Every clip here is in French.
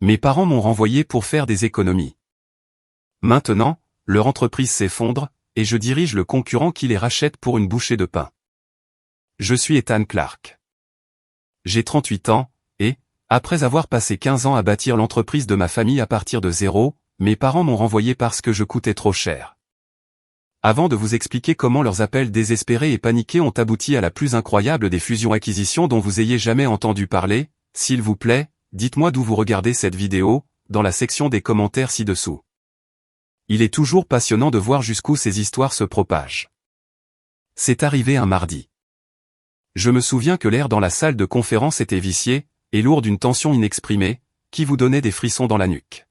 Mes parents m'ont renvoyé pour faire des économies. Maintenant, leur entreprise s'effondre, et je dirige le concurrent qui les rachète pour une bouchée de pain. Je suis Ethan Clark. J'ai 38 ans, et, après avoir passé 15 ans à bâtir l'entreprise de ma famille à partir de zéro, mes parents m'ont renvoyé parce que je coûtais trop cher. Avant de vous expliquer comment leurs appels désespérés et paniqués ont abouti à la plus incroyable des fusions-acquisitions dont vous ayez jamais entendu parler, s'il vous plaît, dites-moi d'où vous regardez cette vidéo, dans la section des commentaires ci-dessous. Il est toujours passionnant de voir jusqu'où ces histoires se propagent. C'est arrivé un mardi. Je me souviens que l'air dans la salle de conférence était vicié, et lourd d'une tension inexprimée, qui vous donnait des frissons dans la nuque.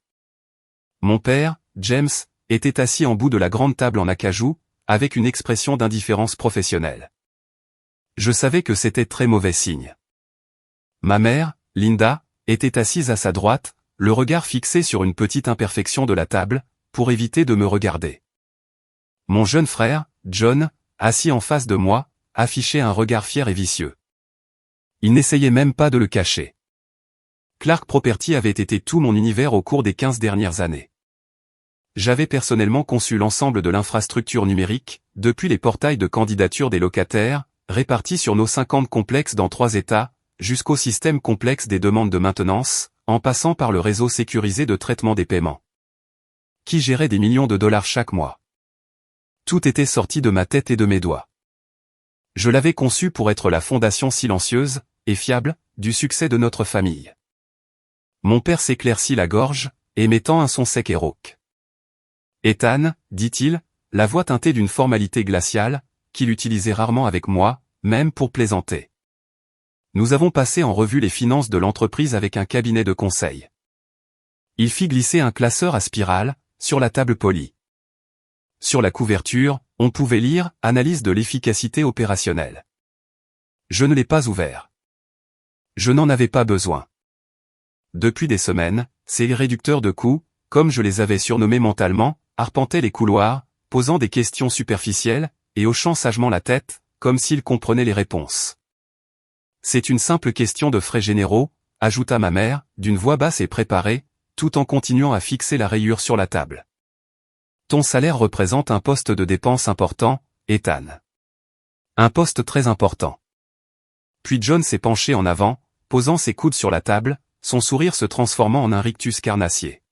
Mon père, James, était assis en bout de la grande table en acajou, avec une expression d'indifférence professionnelle. Je savais que c'était très mauvais signe. Ma mère, Linda, était assise à sa droite, le regard fixé sur une petite imperfection de la table, pour éviter de me regarder. Mon jeune frère, John, assis en face de moi, affichait un regard fier et vicieux. Il n'essayait même pas de le cacher. Clark Property avait été tout mon univers au cours des 15 dernières années. J'avais personnellement conçu l'ensemble de l'infrastructure numérique, depuis les portails de candidature des locataires, répartis sur nos 50 complexes dans 3 États, jusqu'au système complexe des demandes de maintenance, en passant par le réseau sécurisé de traitement des paiements, qui gérait des millions de dollars chaque mois. Tout était sorti de ma tête et de mes doigts. Je l'avais conçu pour être la fondation silencieuse et fiable du succès de notre famille. Mon père s'éclaircit la gorge, émettant un son sec et rauque. « Ethan, dit-il, la voix teintée d'une formalité glaciale, qu'il utilisait rarement avec moi, même pour plaisanter. Nous avons passé en revue les finances de l'entreprise avec un cabinet de conseil. » Il fit glisser un classeur à spirale, sur la table polie. Sur la couverture, on pouvait lire « Analyse de l'efficacité opérationnelle ». Je ne l'ai pas ouvert. Je n'en avais pas besoin. Depuis des semaines, ces réducteurs de coûts, comme je les avais surnommés mentalement, arpentaient les couloirs, posant des questions superficielles, et hochant sagement la tête, comme s'ils comprenaient les réponses. « C'est une simple question de frais généraux », ajouta ma mère, d'une voix basse et préparée, tout en continuant à fixer la rayure sur la table. « Ton salaire représente un poste de dépense important, Ethan. Un poste très important. » Puis John s'est penché en avant, posant ses coudes sur la table, son sourire se transformant en un rictus carnassier.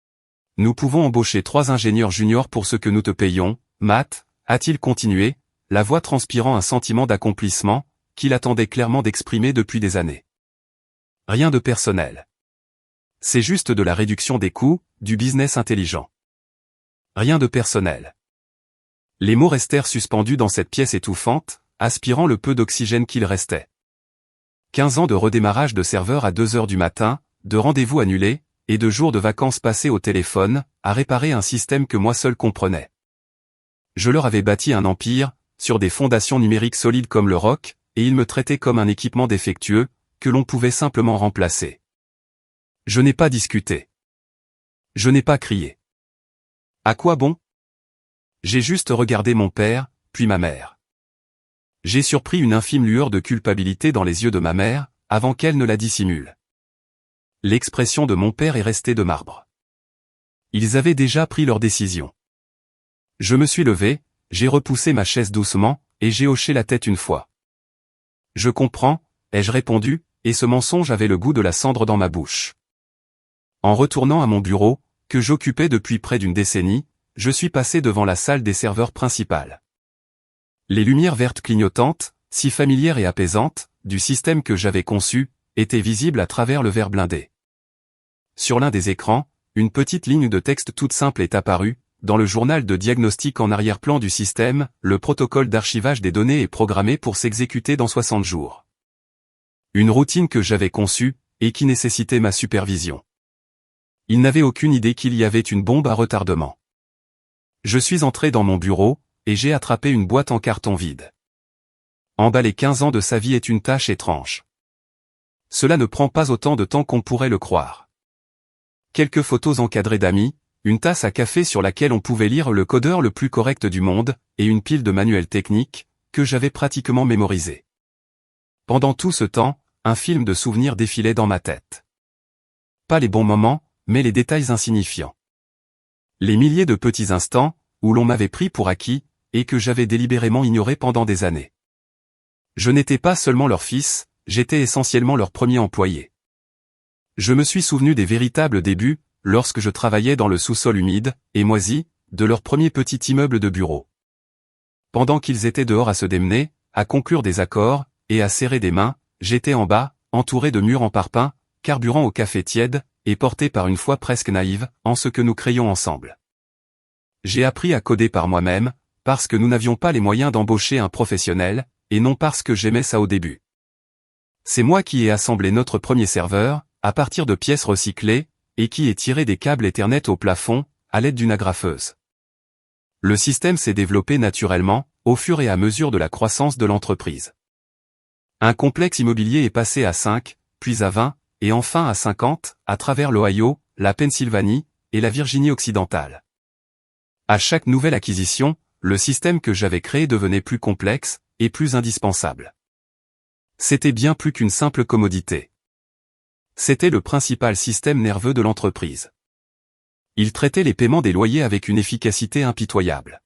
« Nous pouvons embaucher 3 ingénieurs juniors pour ce que nous te payons, Matt, a-t-il continué, la voix transpirant un sentiment d'accomplissement, qu'il attendait clairement d'exprimer depuis des années. Rien de personnel. C'est juste de la réduction des coûts, du business intelligent. Rien de personnel. » Les mots restèrent suspendus dans cette pièce étouffante, aspirant le peu d'oxygène qu'il restait. 15 ans de redémarrage de serveur à 2 heures du matin, de rendez-vous annulés, et de jours de vacances passés au téléphone, à réparer un système que moi seul comprenais. Je leur avais bâti un empire, sur des fondations numériques solides comme le roc, et ils me traitaient comme un équipement défectueux, que l'on pouvait simplement remplacer. Je n'ai pas discuté. Je n'ai pas crié. À quoi bon? J'ai juste regardé mon père, puis ma mère. J'ai surpris une infime lueur de culpabilité dans les yeux de ma mère, avant qu'elle ne la dissimule. L'expression de mon père est restée de marbre. Ils avaient déjà pris leur décision. Je me suis levé, j'ai repoussé ma chaise doucement, et j'ai hoché la tête une fois. Je comprends, ai-je répondu, et ce mensonge avait le goût de la cendre dans ma bouche. En retournant à mon bureau, que j'occupais depuis près d'une décennie, je suis passé devant la salle des serveurs principale. Les lumières vertes clignotantes, si familières et apaisantes, du système que j'avais conçu, étaient visibles à travers le verre blindé. Sur l'un des écrans, une petite ligne de texte toute simple est apparue, dans le journal de diagnostic en arrière-plan du système, le protocole d'archivage des données est programmé pour s'exécuter dans 60 jours. Une routine que j'avais conçue, et qui nécessitait ma supervision. Il n'avait aucune idée qu'il y avait une bombe à retardement. Je suis entré dans mon bureau, et j'ai attrapé une boîte en carton vide. Emballer 15 ans de sa vie est une tâche étrange. Cela ne prend pas autant de temps qu'on pourrait le croire. Quelques photos encadrées d'amis, une tasse à café sur laquelle on pouvait lire le codeur le plus correct du monde, et une pile de manuels techniques, que j'avais pratiquement mémorisés. Pendant tout ce temps, un film de souvenirs défilait dans ma tête. Pas les bons moments, mais les détails insignifiants. Les milliers de petits instants, où l'on m'avait pris pour acquis, et que j'avais délibérément ignoré pendant des années. Je n'étais pas seulement leur fils, j'étais essentiellement leur premier employé. Je me suis souvenu des véritables débuts, lorsque je travaillais dans le sous-sol humide, et moisi, de leur premier petit immeuble de bureau. Pendant qu'ils étaient dehors à se démener, à conclure des accords, et à serrer des mains, j'étais en bas, entouré de murs en parpaing, carburant au café tiède, et porté par une foi presque naïve, en ce que nous créions ensemble. J'ai appris à coder par moi-même, parce que nous n'avions pas les moyens d'embaucher un professionnel, et non parce que j'aimais ça au début. C'est moi qui ai assemblé notre premier serveur, à partir de pièces recyclées, et qui ai tiré des câbles Ethernet au plafond, à l'aide d'une agrafeuse. Le système s'est développé naturellement, au fur et à mesure de la croissance de l'entreprise. Un complexe immobilier est passé à 5, puis à 20, et enfin à 50, à travers l'Ohio, la Pennsylvanie, et la Virginie occidentale. À chaque nouvelle acquisition, le système que j'avais créé devenait plus complexe, et plus indispensable. C'était bien plus qu'une simple commodité. C'était le principal système nerveux de l'entreprise. Il traitait les paiements des loyers avec une efficacité impitoyable.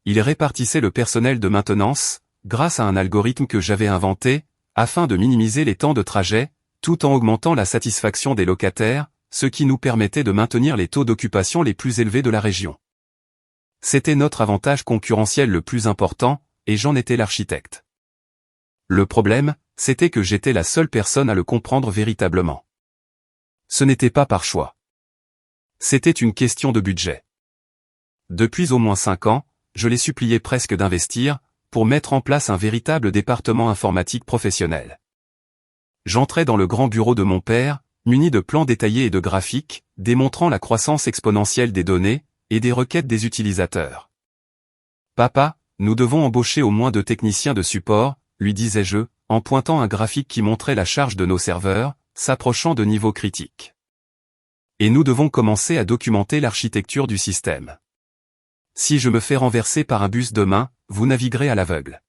Il répartissait le personnel de maintenance, grâce à un algorithme que j'avais inventé, afin de minimiser les temps de trajet, tout en augmentant la satisfaction des locataires, ce qui nous permettait de maintenir les taux d'occupation les plus élevés de la région. C'était notre avantage concurrentiel le plus important, et j'en étais l'architecte. Le problème, c'était que j'étais la seule personne à le comprendre véritablement. Ce n'était pas par choix. C'était une question de budget. Depuis au moins 5 ans, je les suppliais presque d'investir, pour mettre en place un véritable département informatique professionnel. J'entrais dans le grand bureau de mon père, muni de plans détaillés et de graphiques, démontrant la croissance exponentielle des données, et des requêtes des utilisateurs. « Papa, nous devons embaucher au moins 2 techniciens de support, » lui disais-je, en pointant un graphique qui montrait la charge de nos serveurs, s'approchant de niveaux critiques. Et nous devons commencer à documenter l'architecture du système. Si je me fais renverser par un bus demain, vous naviguerez à l'aveugle.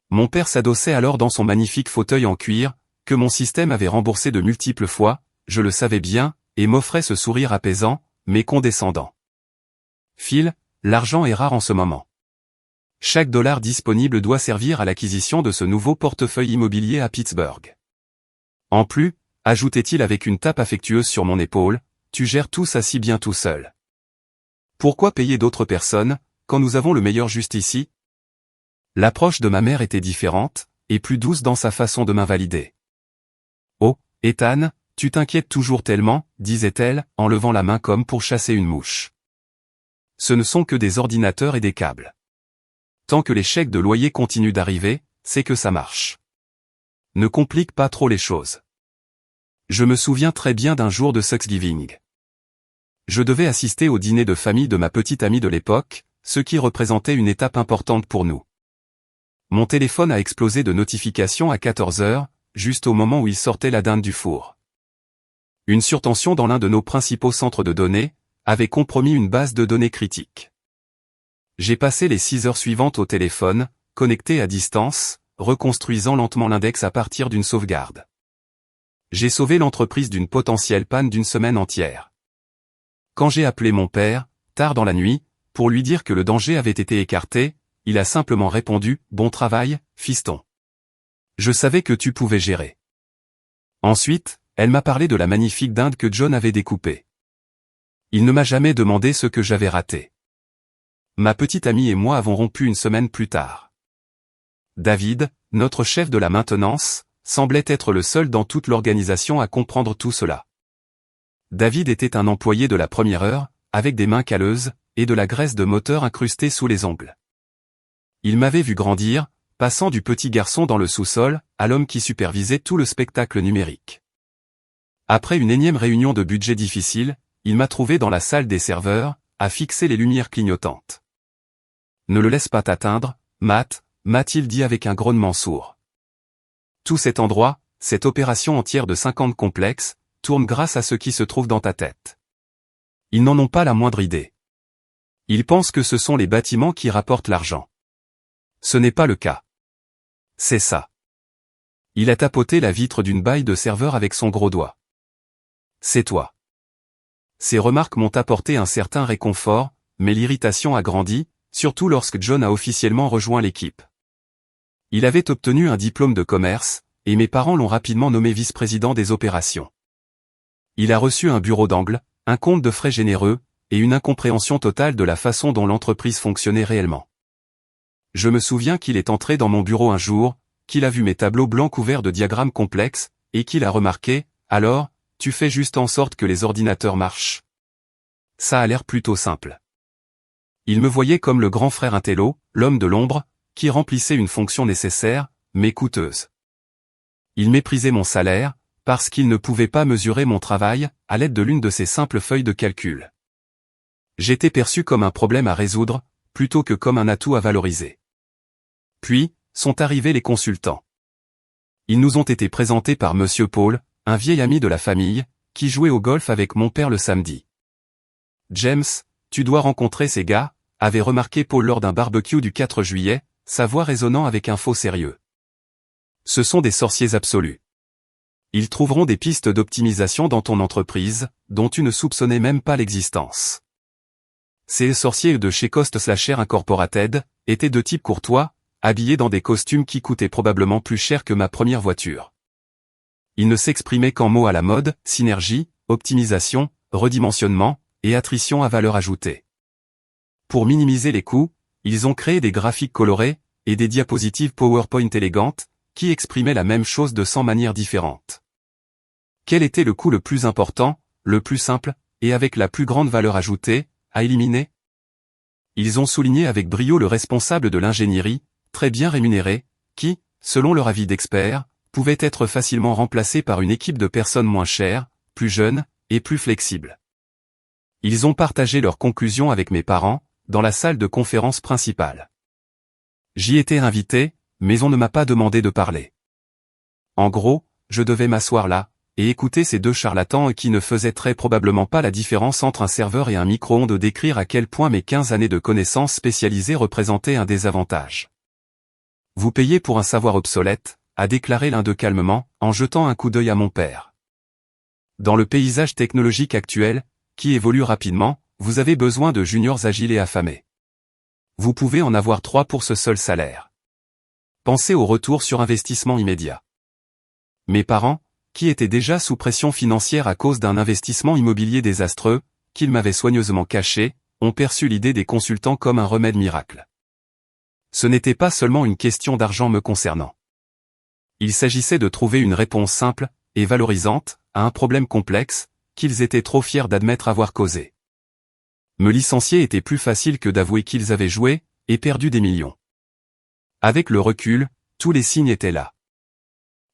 Mon père s'adossait alors dans son magnifique fauteuil en cuir, que mon système avait remboursé de multiples fois, je le savais bien, et m'offrait ce sourire apaisant, mais condescendant. Phil, l'argent est rare en ce moment. Chaque dollar disponible doit servir à l'acquisition de ce nouveau portefeuille immobilier à Pittsburgh. En plus, ajoutait-il avec une tape affectueuse sur mon épaule, tu gères tout ça si bien tout seul. Pourquoi payer d'autres personnes, quand nous avons le meilleur juste ici? L'approche de ma mère était différente, et plus douce dans sa façon de m'invalider. Oh, Ethan, tu t'inquiètes toujours tellement, disait-elle, en levant la main comme pour chasser une mouche. Ce ne sont que des ordinateurs et des câbles. Tant que les chèques de loyer continuent d'arriver, c'est que ça marche. Ne complique pas trop les choses. Je me souviens très bien d'un jour de Thanksgiving. Je devais assister au dîner de famille de ma petite amie de l'époque, ce qui représentait une étape importante pour nous. Mon téléphone a explosé de notifications à 14 heures, juste au moment où il sortait la dinde du four. Une surtension dans l'un de nos principaux centres de données avait compromis une base de données critique. J'ai passé les 6 heures suivantes au téléphone, connecté à distance, reconstruisant lentement l'index à partir d'une sauvegarde. J'ai sauvé l'entreprise d'une potentielle panne d'une semaine entière. Quand j'ai appelé mon père, tard dans la nuit, pour lui dire que le danger avait été écarté, il a simplement répondu « Bon travail, fiston. Je savais que tu pouvais gérer. » Ensuite, elle m'a parlé de la magnifique dinde que John avait découpée. Il ne m'a jamais demandé ce que j'avais raté. Ma petite amie et moi avons rompu une semaine plus tard. David, notre chef de la maintenance, semblait être le seul dans toute l'organisation à comprendre tout cela. David était un employé de la première heure, avec des mains calleuses, et de la graisse de moteur incrustée sous les ongles. Il m'avait vu grandir, passant du petit garçon dans le sous-sol, à l'homme qui supervisait tout le spectacle numérique. Après une énième réunion de budget difficile, il m'a trouvé dans la salle des serveurs, à fixer les lumières clignotantes. Ne le laisse pas t'atteindre, Matt, m'a-t-il dit avec un grognement sourd. Tout cet endroit, cette opération entière de 50 complexes, tourne grâce à ce qui se trouve dans ta tête. Ils n'en ont pas la moindre idée. Ils pensent que ce sont les bâtiments qui rapportent l'argent. Ce n'est pas le cas. C'est ça. Il a tapoté la vitre d'une baille de serveur avec son gros doigt. C'est toi. Ces remarques m'ont apporté un certain réconfort, mais l'irritation a grandi, surtout lorsque John a officiellement rejoint l'équipe. Il avait obtenu un diplôme de commerce, et mes parents l'ont rapidement nommé vice-président des opérations. Il a reçu un bureau d'angle, un compte de frais généreux, et une incompréhension totale de la façon dont l'entreprise fonctionnait réellement. Je me souviens qu'il est entré dans mon bureau un jour, qu'il a vu mes tableaux blancs couverts de diagrammes complexes, et qu'il a remarqué, « Alors, tu fais juste en sorte que les ordinateurs marchent. Ça a l'air plutôt simple. » Il me voyait comme le grand frère intello, l'homme de l'ombre, qui remplissait une fonction nécessaire, mais coûteuse. Il méprisait mon salaire, parce qu'il ne pouvait pas mesurer mon travail, à l'aide de l'une de ces simples feuilles de calcul. J'étais perçu comme un problème à résoudre, plutôt que comme un atout à valoriser. Puis, sont arrivés les consultants. Ils nous ont été présentés par Monsieur Paul, un vieil ami de la famille, qui jouait au golf avec mon père le samedi. « James, tu dois rencontrer ces gars », avait remarqué Paul lors d'un barbecue du 4 juillet, sa voix résonnant avec un faux sérieux. « Ce sont des sorciers absolus. Ils trouveront des pistes d'optimisation dans ton entreprise, dont tu ne soupçonnais même pas l'existence. » Ces sorciers de chez Cost Slasher Incorporated étaient de type courtois, habillés dans des costumes qui coûtaient probablement plus cher que ma première voiture. Ils ne s'exprimaient qu'en mots à la mode, synergie, optimisation, redimensionnement, et attrition à valeur ajoutée. Pour minimiser les coûts, ils ont créé des graphiques colorés, et des diapositives PowerPoint élégantes, qui exprimaient la même chose de 100 manières différentes. Quel était le coût le plus important, le plus simple, et avec la plus grande valeur ajoutée, à éliminer? Ils ont souligné avec brio le responsable de l'ingénierie, très bien rémunéré, qui, selon leur avis d'experts, pouvait être facilement remplacé par une équipe de personnes moins chères, plus jeunes, et plus flexibles. Ils ont partagé leurs conclusions avec mes parents, dans la salle de conférence principale. J'y étais invité, mais on ne m'a pas demandé de parler. En gros, je devais m'asseoir là, et écouter ces deux charlatans qui ne faisaient très probablement pas la différence entre un serveur et un micro-ondes décrire à quel point mes 15 années de connaissances spécialisées représentaient un désavantage. Vous payez pour un savoir obsolète, a déclaré l'un d'eux calmement, en jetant un coup d'œil à mon père. Dans le paysage technologique actuel, qui évolue rapidement, vous avez besoin de juniors agiles et affamés. Vous pouvez en avoir 3 pour ce seul salaire. Pensez au retour sur investissement immédiat. Mes parents, qui étaient déjà sous pression financière à cause d'un investissement immobilier désastreux, qu'ils m'avaient soigneusement caché, ont perçu l'idée des consultants comme un remède miracle. Ce n'était pas seulement une question d'argent me concernant. Il s'agissait de trouver une réponse simple, et valorisante, à un problème complexe, qu'ils étaient trop fiers d'admettre avoir causé. Me licencier était plus facile que d'avouer qu'ils avaient joué, et perdu des millions. Avec le recul, tous les signes étaient là.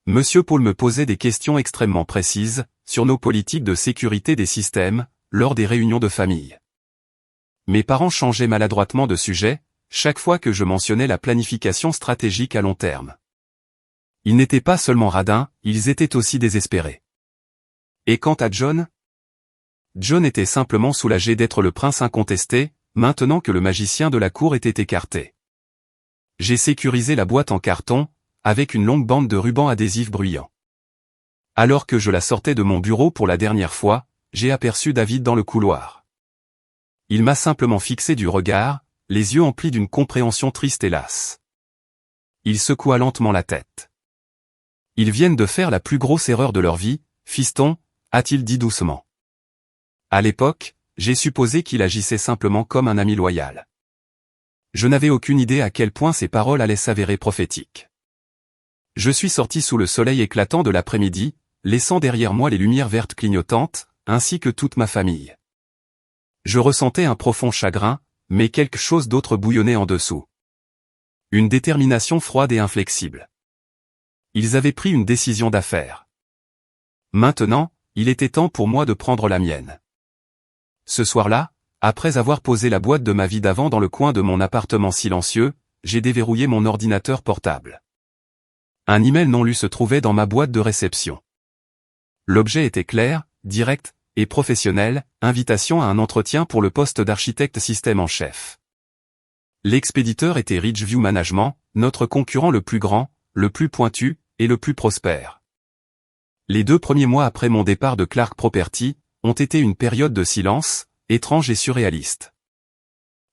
Monsieur Paul me posait des questions extrêmement précises, sur nos politiques de sécurité des systèmes, lors des réunions de famille. Mes parents changeaient maladroitement de sujet, chaque fois que je mentionnais la planification stratégique à long terme. Ils n'étaient pas seulement radins, ils étaient aussi désespérés. Et quant à John? John était simplement soulagé d'être le prince incontesté, maintenant que le magicien de la cour était écarté. J'ai sécurisé la boîte en carton, avec une longue bande de ruban adhésif bruyant. Alors que je la sortais de mon bureau pour la dernière fois, j'ai aperçu David dans le couloir. Il m'a simplement fixé du regard, les yeux emplis d'une compréhension triste et lasse. Il secoua lentement la tête. « Ils viennent de faire la plus grosse erreur de leur vie, fiston », a-t-il dit doucement. À l'époque, j'ai supposé qu'il agissait simplement comme un ami loyal. Je n'avais aucune idée à quel point ces paroles allaient s'avérer prophétiques. Je suis sorti sous le soleil éclatant de l'après-midi, laissant derrière moi les lumières vertes clignotantes, ainsi que toute ma famille. Je ressentais un profond chagrin, mais quelque chose d'autre bouillonnait en dessous. Une détermination froide et inflexible. Ils avaient pris une décision d'affaires. Maintenant, il était temps pour moi de prendre la mienne. Ce soir-là, après avoir posé la boîte de ma vie d'avant dans le coin de mon appartement silencieux, j'ai déverrouillé mon ordinateur portable. Un email non lu se trouvait dans ma boîte de réception. L'objet était clair, direct, et professionnel, invitation à un entretien pour le poste d'architecte système en chef. L'expéditeur était Ridgeview Management, notre concurrent le plus grand, le plus pointu, et le plus prospère. Les 2 premiers mois après mon départ de Clark Property ont été une période de silence, étrange et surréaliste.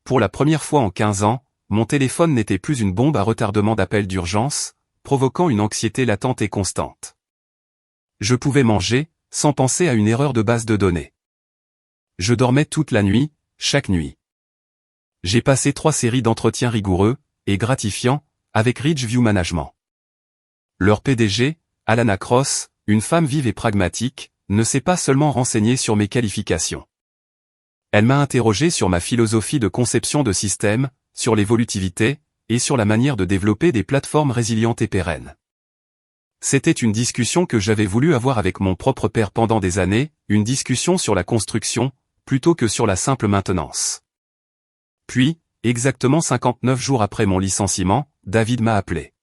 Pour la première fois en 15 ans, mon téléphone n'était plus une bombe à retardement d'appels d'urgence, provoquant une anxiété latente et constante. Je pouvais manger, sans penser à une erreur de base de données. Je dormais toute la nuit, chaque nuit. J'ai passé 3 séries d'entretiens rigoureux et gratifiants avec Ridgeview Management. Leur PDG, Alana Cross, une femme vive et pragmatique, ne s'est pas seulement renseignée sur mes qualifications. Elle m'a interrogé sur ma philosophie de conception de système, sur l'évolutivité, et sur la manière de développer des plateformes résilientes et pérennes. C'était une discussion que j'avais voulu avoir avec mon propre père pendant des années, une discussion sur la construction, plutôt que sur la simple maintenance. Puis, exactement 59 jours après mon licenciement, David m'a appelé.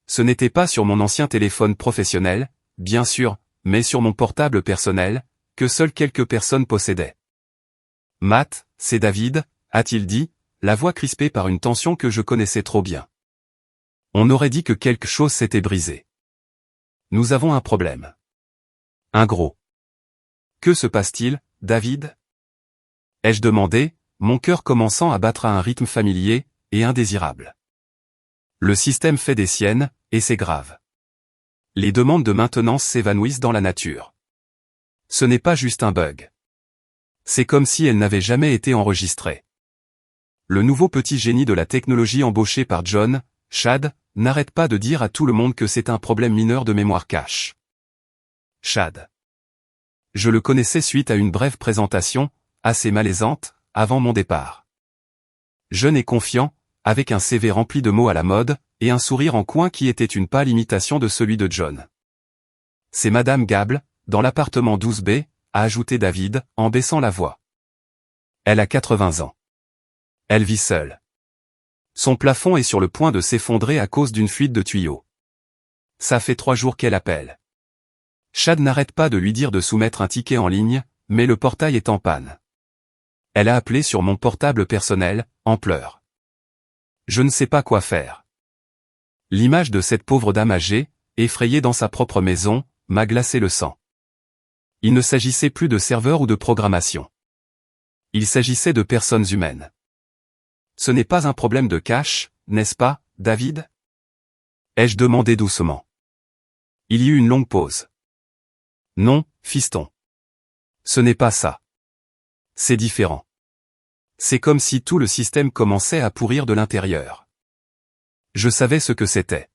Ce n'était pas sur mon ancien téléphone professionnel, bien sûr, mais sur mon portable personnel, que seules quelques personnes possédaient. « Matt, c'est David », a-t-il dit, la voix crispée par une tension que je connaissais trop bien. On aurait dit que quelque chose s'était brisé. Nous avons un problème. Un gros. Que se passe-t-il, David ? Ai-je demandé, mon cœur commençant à battre à un rythme familier et indésirable. Le système fait des siennes, et c'est grave. Les demandes de maintenance s'évanouissent dans la nature. Ce n'est pas juste un bug. C'est comme si elles n'avaient jamais été enregistrées. Le nouveau petit génie de la technologie embauché par John, Chad, n'arrête pas de dire à tout le monde que c'est un problème mineur de mémoire cache. Chad. Je le connaissais suite à une brève présentation, assez malaisante, avant mon départ. Jeune et confiant, avec un CV rempli de mots à la mode, et un sourire en coin qui était une pâle imitation de celui de John. C'est Madame Gable, dans l'appartement 12B, a ajouté David, en baissant la voix. Elle a 80 ans. Elle vit seule. Son plafond est sur le point de s'effondrer à cause d'une fuite de tuyaux. Ça fait 3 jours qu'elle appelle. Chad n'arrête pas de lui dire de soumettre un ticket en ligne, mais le portail est en panne. Elle a appelé sur mon portable personnel, en pleurs. Je ne sais pas quoi faire. L'image de cette pauvre dame âgée, effrayée dans sa propre maison, m'a glacé le sang. Il ne s'agissait plus de serveur ou de programmation. Il s'agissait de personnes humaines. Ce n'est pas un problème de cash, n'est-ce pas, David ? Ai-je demandé doucement. Il y eut une longue pause. Non, fiston. Ce n'est pas ça. C'est différent. C'est comme si tout le système commençait à pourrir de l'intérieur. Je savais ce que c'était.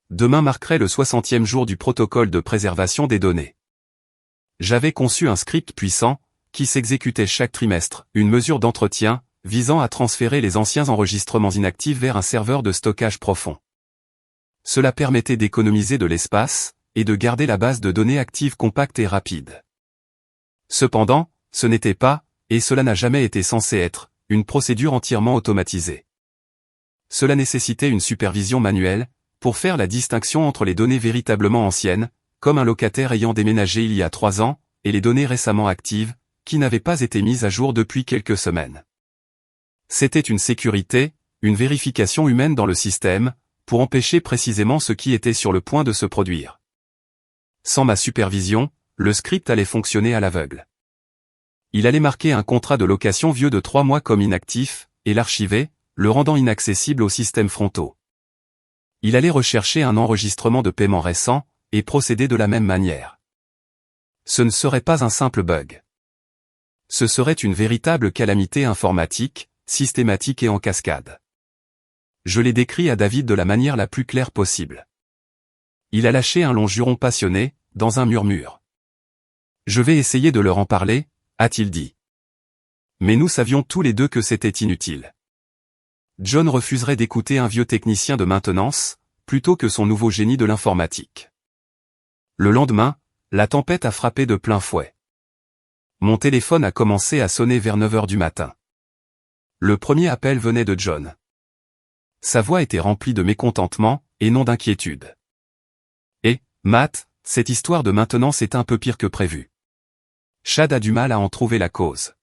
Demain marquerait le 60e jour du protocole de préservation des données. J'avais conçu un script puissant, qui s'exécutait chaque trimestre, une mesure d'entretien, visant à transférer les anciens enregistrements inactifs vers un serveur de stockage profond. Cela permettait d'économiser de l'espace, et de garder la base de données active compacte et rapide. Cependant, ce n'était pas, et cela n'a jamais été censé être, une procédure entièrement automatisée. Cela nécessitait une supervision manuelle, pour faire la distinction entre les données véritablement anciennes, comme un locataire ayant déménagé il y a 3 ans, et les données récemment actives, qui n'avaient pas été mises à jour depuis quelques semaines. C'était une sécurité, une vérification humaine dans le système, pour empêcher précisément ce qui était sur le point de se produire. Sans ma supervision, le script allait fonctionner à l'aveugle. Il allait marquer un contrat de location vieux de 3 mois comme inactif, et l'archiver, le rendant inaccessible aux systèmes frontaux. Il allait rechercher un enregistrement de paiement récent, et procéder de la même manière. Ce ne serait pas un simple bug. Ce serait une véritable calamité informatique, systématique et en cascade. Je l'ai décrit à David de la manière la plus claire possible. Il a lâché un long juron passionné, dans un murmure. Je vais essayer de leur en parler, a-t-il dit. Mais nous savions tous les deux que c'était inutile. John refuserait d'écouter un vieux technicien de maintenance, plutôt que son nouveau génie de l'informatique. Le lendemain, la tempête a frappé de plein fouet. Mon téléphone a commencé à sonner vers 9 heures du matin. Le premier appel venait de John. Sa voix était remplie de mécontentement, et non d'inquiétude. Et, Matt, cette histoire de maintenance est un peu pire que prévu. Chad a du mal à en trouver la cause.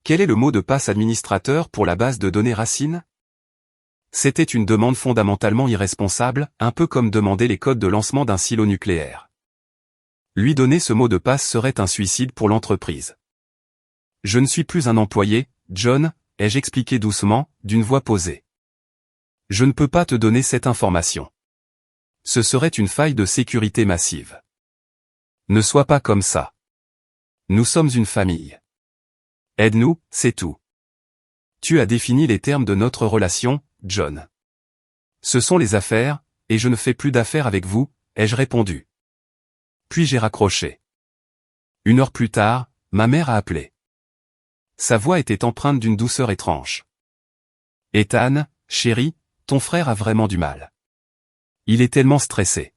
Quel est le mot de passe administrateur pour la base de données Racine ? C'était une demande fondamentalement irresponsable, un peu comme demander les codes de lancement d'un silo nucléaire. Lui donner ce mot de passe serait un suicide pour l'entreprise. Je ne suis plus un employé, John, ai-je expliqué doucement, d'une voix posée. Je ne peux pas te donner cette information. Ce serait une faille de sécurité massive. Ne sois pas comme ça. Nous sommes une famille. Aide-nous, c'est tout. Tu as défini les termes de notre relation, John. Ce sont les affaires, et je ne fais plus d'affaires avec vous, ai-je répondu. Puis j'ai raccroché. 1 heure plus tard, ma mère a appelé. Sa voix était empreinte d'une douceur étrange. Ethan, chéri, ton frère a vraiment du mal. Il est tellement stressé.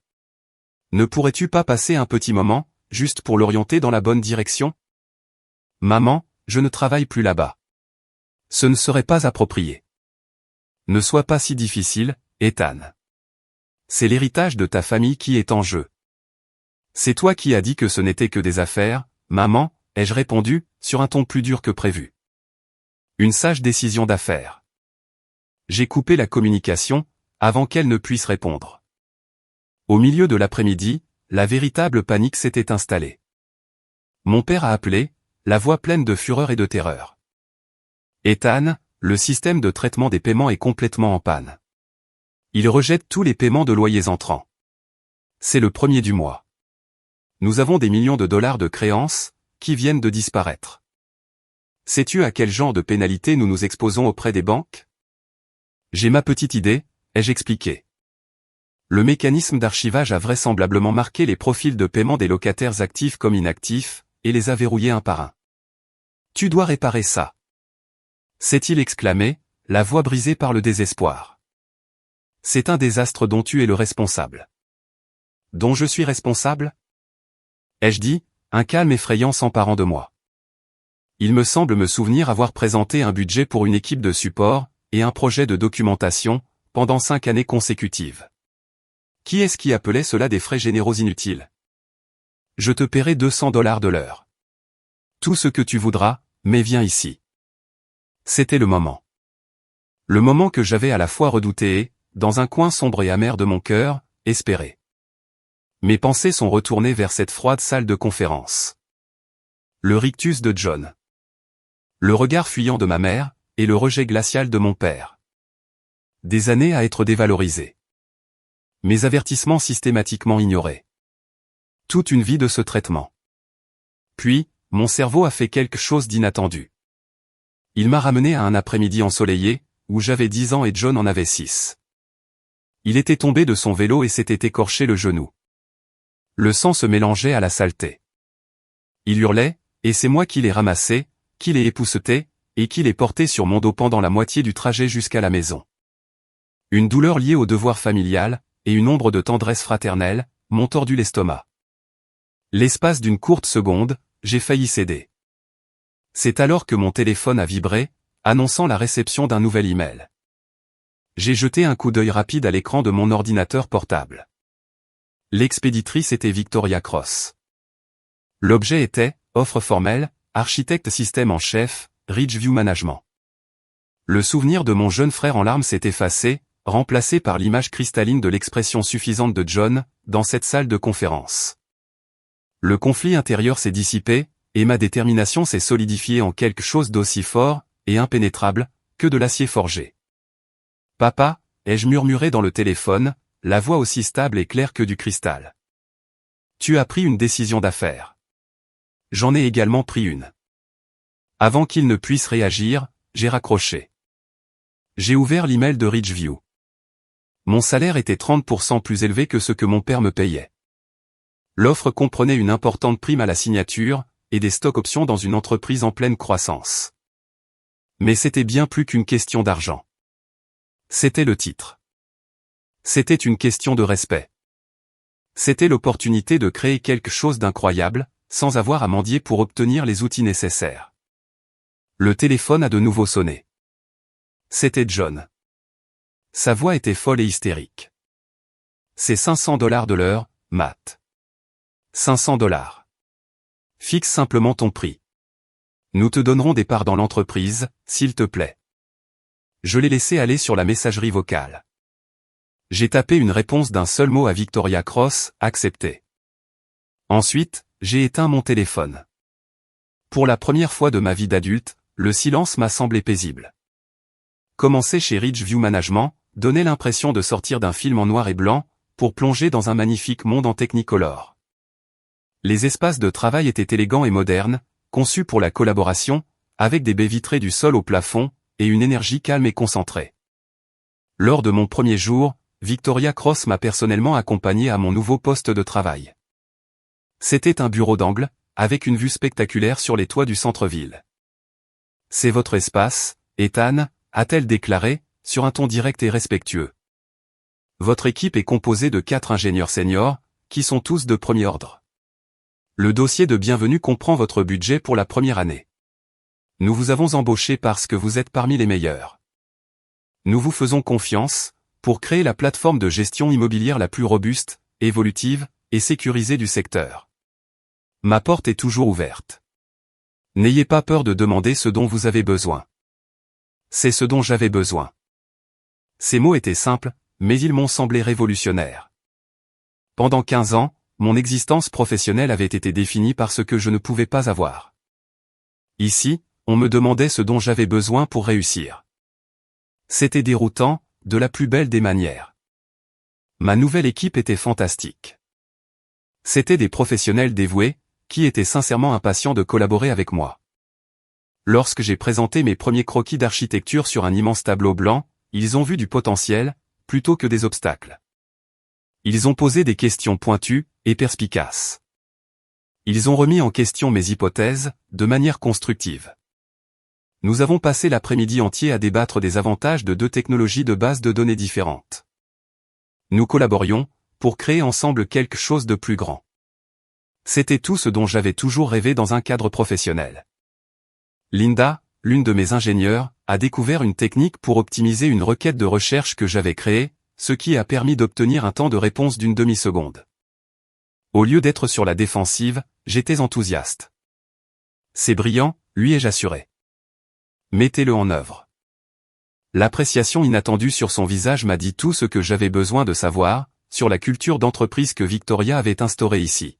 Ne pourrais-tu pas passer un petit moment, juste pour l'orienter dans la bonne direction? Maman, je ne travaille plus là-bas. Ce ne serait pas approprié. Ne sois pas si difficile, Ethan. C'est l'héritage de ta famille qui est en jeu. C'est toi qui as dit que ce n'était que des affaires, maman, ai-je répondu, sur un ton plus dur que prévu. Une sage décision d'affaires. J'ai coupé la communication, avant qu'elle ne puisse répondre. Au milieu de l'après-midi, la véritable panique s'était installée. Mon père a appelé, la voix pleine de fureur et de terreur. Ethan, le système de traitement des paiements est complètement en panne. Il rejette tous les paiements de loyers entrants. C'est le 1er du mois. Nous avons des millions de dollars de créances, qui viennent de disparaître. Sais-tu à quel genre de pénalité nous nous exposons auprès des banques? J'ai ma petite idée, ai-je expliqué. Le mécanisme d'archivage a vraisemblablement marqué les profils de paiement des locataires actifs comme inactifs, et les a verrouillés un par un. Tu dois réparer ça. S'est-il exclamé, la voix brisée par le désespoir. C'est un désastre dont tu es le responsable. Dont je suis responsable? Ai-je dit, un calme effrayant s'emparant de moi. Il me semble me souvenir avoir présenté un budget pour une équipe de support, et un projet de documentation, pendant 5 années consécutives. Qui est-ce qui appelait cela des frais généraux inutiles? Je te paierai $200 de l'heure. Tout ce que tu voudras, mais viens ici. C'était le moment. Le moment que j'avais à la fois redouté et, dans un coin sombre et amer de mon cœur, espéré. Mes pensées sont retournées vers cette froide salle de conférence. Le rictus de John. Le regard fuyant de ma mère, et le rejet glacial de mon père. Des années à être dévalorisées. Mes avertissements systématiquement ignorés. Toute une vie de ce traitement. Puis, mon cerveau a fait quelque chose d'inattendu. Il m'a ramené à un après-midi ensoleillé, où j'avais 10 ans et John en avait 6. Il était tombé de son vélo et s'était écorché le genou. Le sang se mélangeait à la saleté. Il hurlait, et c'est moi qui l'ai ramassé, qui l'ai épousseté, et qui l'ai porté sur mon dos pendant la moitié du trajet jusqu'à la maison. Une douleur liée au devoir familial, et une ombre de tendresse fraternelle, m'ont tordu l'estomac. L'espace d'une courte seconde, j'ai failli céder. C'est alors que mon téléphone a vibré, annonçant la réception d'un nouvel email. J'ai jeté un coup d'œil rapide à l'écran de mon ordinateur portable. L'expéditrice était Victoria Cross. L'objet était, offre formelle, architecte système en chef, Ridgeview Management. Le souvenir de mon jeune frère en larmes s'est effacé, remplacé par l'image cristalline de l'expression suffisante de John, dans cette salle de conférence. Le conflit intérieur s'est dissipé, et ma détermination s'est solidifiée en quelque chose d'aussi fort, et impénétrable, que de l'acier forgé. Papa, ai-je murmuré dans le téléphone, la voix aussi stable et claire que du cristal. Tu as pris une décision d'affaires. J'en ai également pris une. Avant qu'il ne puisse réagir, j'ai raccroché. J'ai ouvert l'email de Ridgeview. Mon salaire était 30% plus élevé que ce que mon père me payait. L'offre comprenait une importante prime à la signature, et des stocks options dans une entreprise en pleine croissance. Mais c'était bien plus qu'une question d'argent. C'était le titre. C'était une question de respect. C'était l'opportunité de créer quelque chose d'incroyable, sans avoir à mendier pour obtenir les outils nécessaires. Le téléphone a de nouveau sonné. C'était John. Sa voix était folle et hystérique. C'est $500 de l'heure, Matt. $500. Fixe simplement ton prix. Nous te donnerons des parts dans l'entreprise, s'il te plaît. Je l'ai laissé aller sur la messagerie vocale. J'ai tapé une réponse d'un seul mot à Victoria Cross, accepté. Ensuite, j'ai éteint mon téléphone. Pour la première fois de ma vie d'adulte, le silence m'a semblé paisible. Commencer chez Ridgeview Management donnait l'impression de sortir d'un film en noir et blanc, pour plonger dans un magnifique monde en Technicolor. Les espaces de travail étaient élégants et modernes, conçus pour la collaboration, avec des baies vitrées du sol au plafond, et une énergie calme et concentrée. Lors de mon premier jour, Victoria Cross m'a personnellement accompagné à mon nouveau poste de travail. C'était un bureau d'angle, avec une vue spectaculaire sur les toits du centre-ville. « C'est votre espace, Ethan », a-t-elle déclaré, sur un ton direct et respectueux. Votre équipe est composée de 4 ingénieurs seniors, qui sont tous de premier ordre. Le dossier de bienvenue comprend votre budget pour la première année. Nous vous avons embauché parce que vous êtes parmi les meilleurs. Nous vous faisons confiance, pour créer la plateforme de gestion immobilière la plus robuste, évolutive, et sécurisée du secteur. Ma porte est toujours ouverte. N'ayez pas peur de demander ce dont vous avez besoin. C'est ce dont j'avais besoin. Ces mots étaient simples, mais ils m'ont semblé révolutionnaires. Pendant 15 ans, mon existence professionnelle avait été définie par ce que je ne pouvais pas avoir. Ici, on me demandait ce dont j'avais besoin pour réussir. C'était déroutant, de la plus belle des manières. Ma nouvelle équipe était fantastique. C'étaient des professionnels dévoués, qui étaient sincèrement impatients de collaborer avec moi. Lorsque j'ai présenté mes premiers croquis d'architecture sur un immense tableau blanc, ils ont vu du potentiel, plutôt que des obstacles. Ils ont posé des questions pointues et perspicaces. Ils ont remis en question mes hypothèses, de manière constructive. Nous avons passé l'après-midi entier à débattre des avantages de 2 technologies de base de données différentes. Nous collaborions, pour créer ensemble quelque chose de plus grand. C'était tout ce dont j'avais toujours rêvé dans un cadre professionnel. Linda, l'une de mes ingénieures, a découvert une technique pour optimiser une requête de recherche que j'avais créée, ce qui a permis d'obtenir un temps de réponse d'une demi-seconde. Au lieu d'être sur la défensive, j'étais enthousiaste. C'est brillant, lui ai-je assuré. Mettez-le en œuvre. L'appréciation inattendue sur son visage m'a dit tout ce que j'avais besoin de savoir, sur la culture d'entreprise que Victoria avait instaurée ici.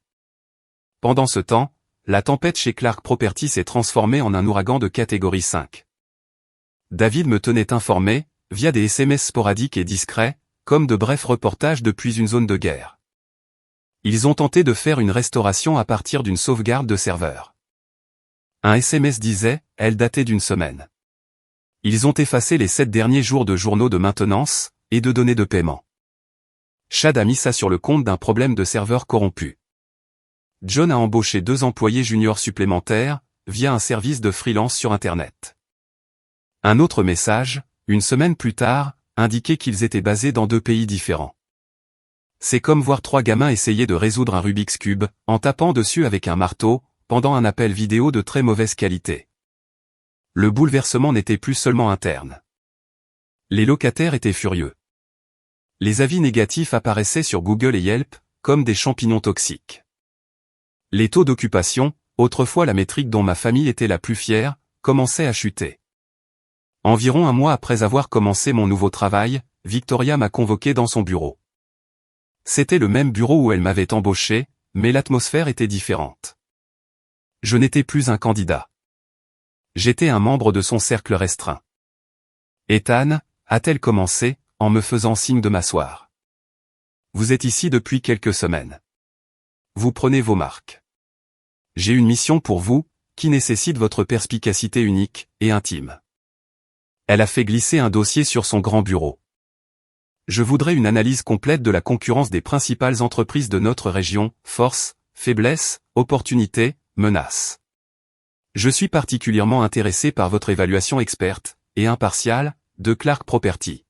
Pendant ce temps, la tempête chez Clark Property s'est transformée en un ouragan de catégorie 5. David me tenait informé, via des SMS sporadiques et discrets, comme de brefs reportages depuis une zone de guerre. Ils ont tenté de faire une restauration à partir d'une sauvegarde de serveurs. Un SMS disait, elle datait d'une semaine. Ils ont effacé les 7 derniers jours de journaux de maintenance, et de données de paiement. Chad a mis ça sur le compte d'un problème de serveur corrompu. John a embauché 2 employés juniors supplémentaires, via un service de freelance sur Internet. Un autre message, une semaine plus tard, indiquait qu'ils étaient basés dans 2 pays différents. C'est comme voir 3 gamins essayer de résoudre un Rubik's Cube, en tapant dessus avec un marteau, pendant un appel vidéo de très mauvaise qualité. Le bouleversement n'était plus seulement interne. Les locataires étaient furieux. Les avis négatifs apparaissaient sur Google et Yelp, comme des champignons toxiques. Les taux d'occupation, autrefois la métrique dont ma famille était la plus fière, commençaient à chuter. Environ un mois après avoir commencé mon nouveau travail, Victoria m'a convoqué dans son bureau. C'était le même bureau où elle m'avait embauché, mais l'atmosphère était différente. Je n'étais plus un candidat. J'étais un membre de son cercle restreint. Ethan, a-t-elle commencé, en me faisant signe de m'asseoir. Vous êtes ici depuis quelques semaines. Vous prenez vos marques. J'ai une mission pour vous, qui nécessite votre perspicacité unique et intime. Elle a fait glisser un dossier sur son grand bureau. Je voudrais une analyse complète de la concurrence des principales entreprises de notre région, forces, faiblesses, opportunités, menaces. Je suis particulièrement intéressé par votre évaluation experte, et impartiale, de Clark Property.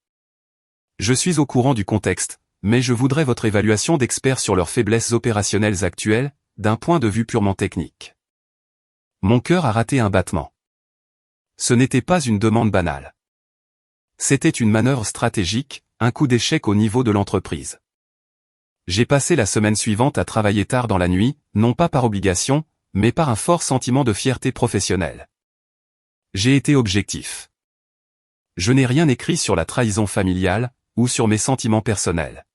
Je suis au courant du contexte, mais je voudrais votre évaluation d'expert sur leurs faiblesses opérationnelles actuelles, d'un point de vue purement technique. Mon cœur a raté un battement. Ce n'était pas une demande banale. C'était une manœuvre stratégique, un coup d'échec au niveau de l'entreprise. J'ai passé la semaine suivante à travailler tard dans la nuit, non pas par obligation, mais par un fort sentiment de fierté professionnelle. J'ai été objectif. Je n'ai rien écrit sur la trahison familiale, ou sur mes sentiments personnels.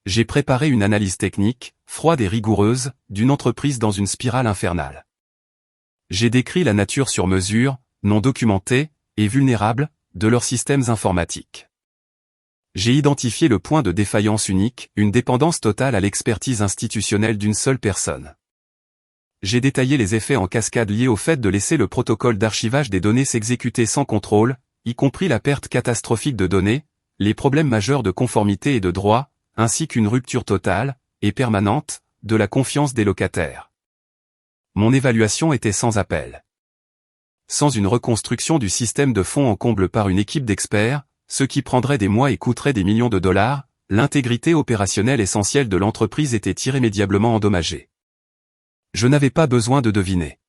J'ai préparé une analyse technique, froide et rigoureuse, d'une entreprise dans une spirale infernale. J'ai décrit la nature sur mesure, non documentée, et vulnérable, de leurs systèmes informatiques. J'ai identifié le point de défaillance unique, une dépendance totale à l'expertise institutionnelle d'une seule personne. J'ai détaillé les effets en cascade liés au fait de laisser le protocole d'archivage des données s'exécuter sans contrôle, y compris la perte catastrophique de données, les problèmes majeurs de conformité et de droit, ainsi qu'une rupture totale, et permanente, de la confiance des locataires. Mon évaluation était sans appel. Sans une reconstruction du système de fond en comble par une équipe d'experts, ce qui prendrait des mois et coûterait des millions de dollars, l'intégrité opérationnelle essentielle de l'entreprise était irrémédiablement endommagée. Je n'avais pas besoin de deviner.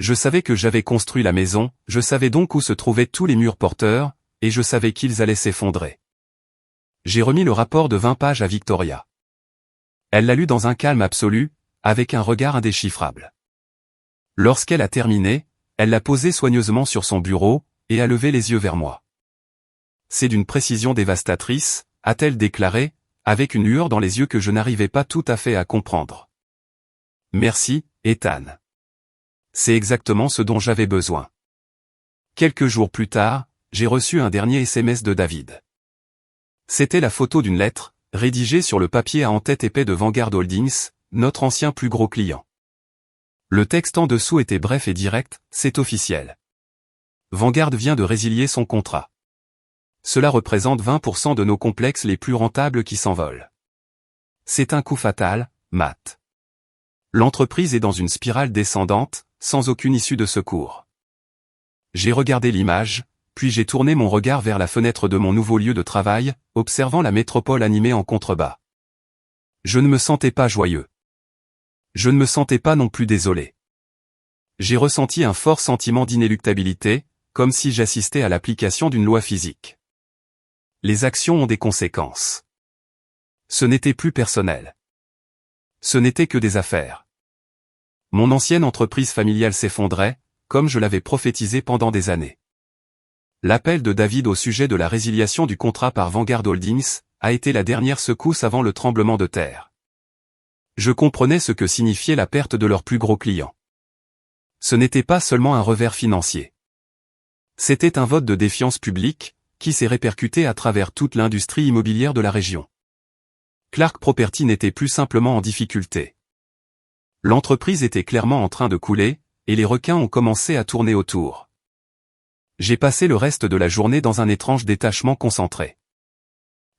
Je savais que j'avais construit la maison, je savais donc où se trouvaient tous les murs porteurs, et je savais qu'ils allaient s'effondrer. J'ai remis le rapport de 20 pages à Victoria. Elle l'a lu dans un calme absolu, avec un regard indéchiffrable. Lorsqu'elle a terminé, elle l'a posé soigneusement sur son bureau, et a levé les yeux vers moi. C'est d'une précision dévastatrice, a-t-elle déclaré, avec une lueur dans les yeux que je n'arrivais pas tout à fait à comprendre. Merci, Ethan. C'est exactement ce dont j'avais besoin. Quelques jours plus tard, j'ai reçu un dernier SMS de David. C'était la photo d'une lettre, rédigée sur le papier à en-tête épais de Vanguard Holdings, notre ancien plus gros client. Le texte en dessous était bref et direct, c'est officiel. Vanguard vient de résilier son contrat. Cela représente 20% de nos complexes les plus rentables qui s'envolent. C'est un coup fatal, Matt. L'entreprise est dans une spirale descendante, sans aucune issue de secours. J'ai regardé l'image, puis j'ai tourné mon regard vers la fenêtre de mon nouveau lieu de travail, observant la métropole animée en contrebas. Je ne me sentais pas joyeux. Je ne me sentais pas non plus désolé. J'ai ressenti un fort sentiment d'inéluctabilité, comme si j'assistais à l'application d'une loi physique. Les actions ont des conséquences. Ce n'était plus personnel. Ce n'était que des affaires. Mon ancienne entreprise familiale s'effondrait, comme je l'avais prophétisé pendant des années. L'appel de David au sujet de la résiliation du contrat par Vanguard Holdings a été la dernière secousse avant le tremblement de terre. Je comprenais ce que signifiait la perte de leur plus gros client. Ce n'était pas seulement un revers financier. C'était un vote de défiance publique, qui s'est répercuté à travers toute l'industrie immobilière de la région. Clark Property n'était plus simplement en difficulté. L'entreprise était clairement en train de couler, et les requins ont commencé à tourner autour. J'ai passé le reste de la journée dans un étrange détachement concentré.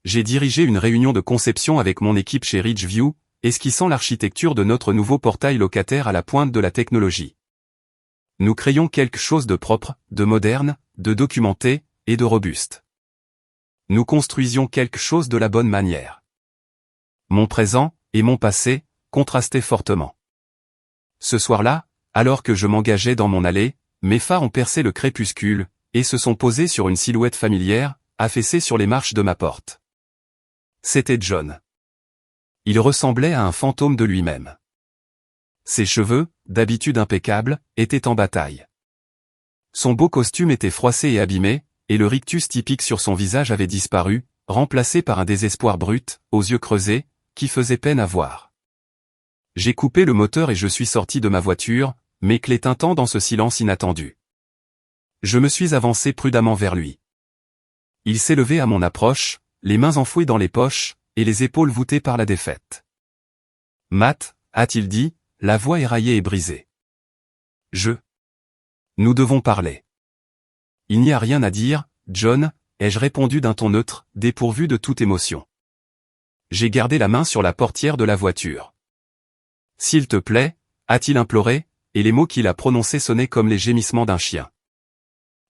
J'ai dirigé une réunion de conception avec mon équipe chez Ridgeview, esquissant l'architecture de notre nouveau portail locataire à la pointe de la technologie. Nous créions quelque chose de propre, de moderne, de documenté, et de robuste. Nous construisions quelque chose de la bonne manière. Mon présent, et mon passé, contrastaient fortement. Ce soir-là, alors que je m'engageais dans mon allée, mes phares ont percé le crépuscule, et se sont posés sur une silhouette familière, affaissée sur les marches de ma porte. C'était John. Il ressemblait à un fantôme de lui-même. Ses cheveux, d'habitude impeccables, étaient en bataille. Son beau costume était froissé et abîmé, et le rictus typique sur son visage avait disparu, remplacé par un désespoir brut, aux yeux creusés, qui faisait peine à voir. J'ai coupé le moteur et je suis sorti de ma voiture, mes clés tintant dans ce silence inattendu. Je me suis avancé prudemment vers lui. Il s'est levé à mon approche, les mains enfouies dans les poches, et les épaules voûtées par la défaite. « Matt » a-t-il dit, la voix éraillée et brisée. Nous devons parler. Il n'y a rien à dire, John, ai-je répondu d'un ton neutre, dépourvu de toute émotion. J'ai gardé la main sur la portière de la voiture. S'il te plaît, a-t-il imploré, et les mots qu'il a prononcés sonnaient comme les gémissements d'un chien.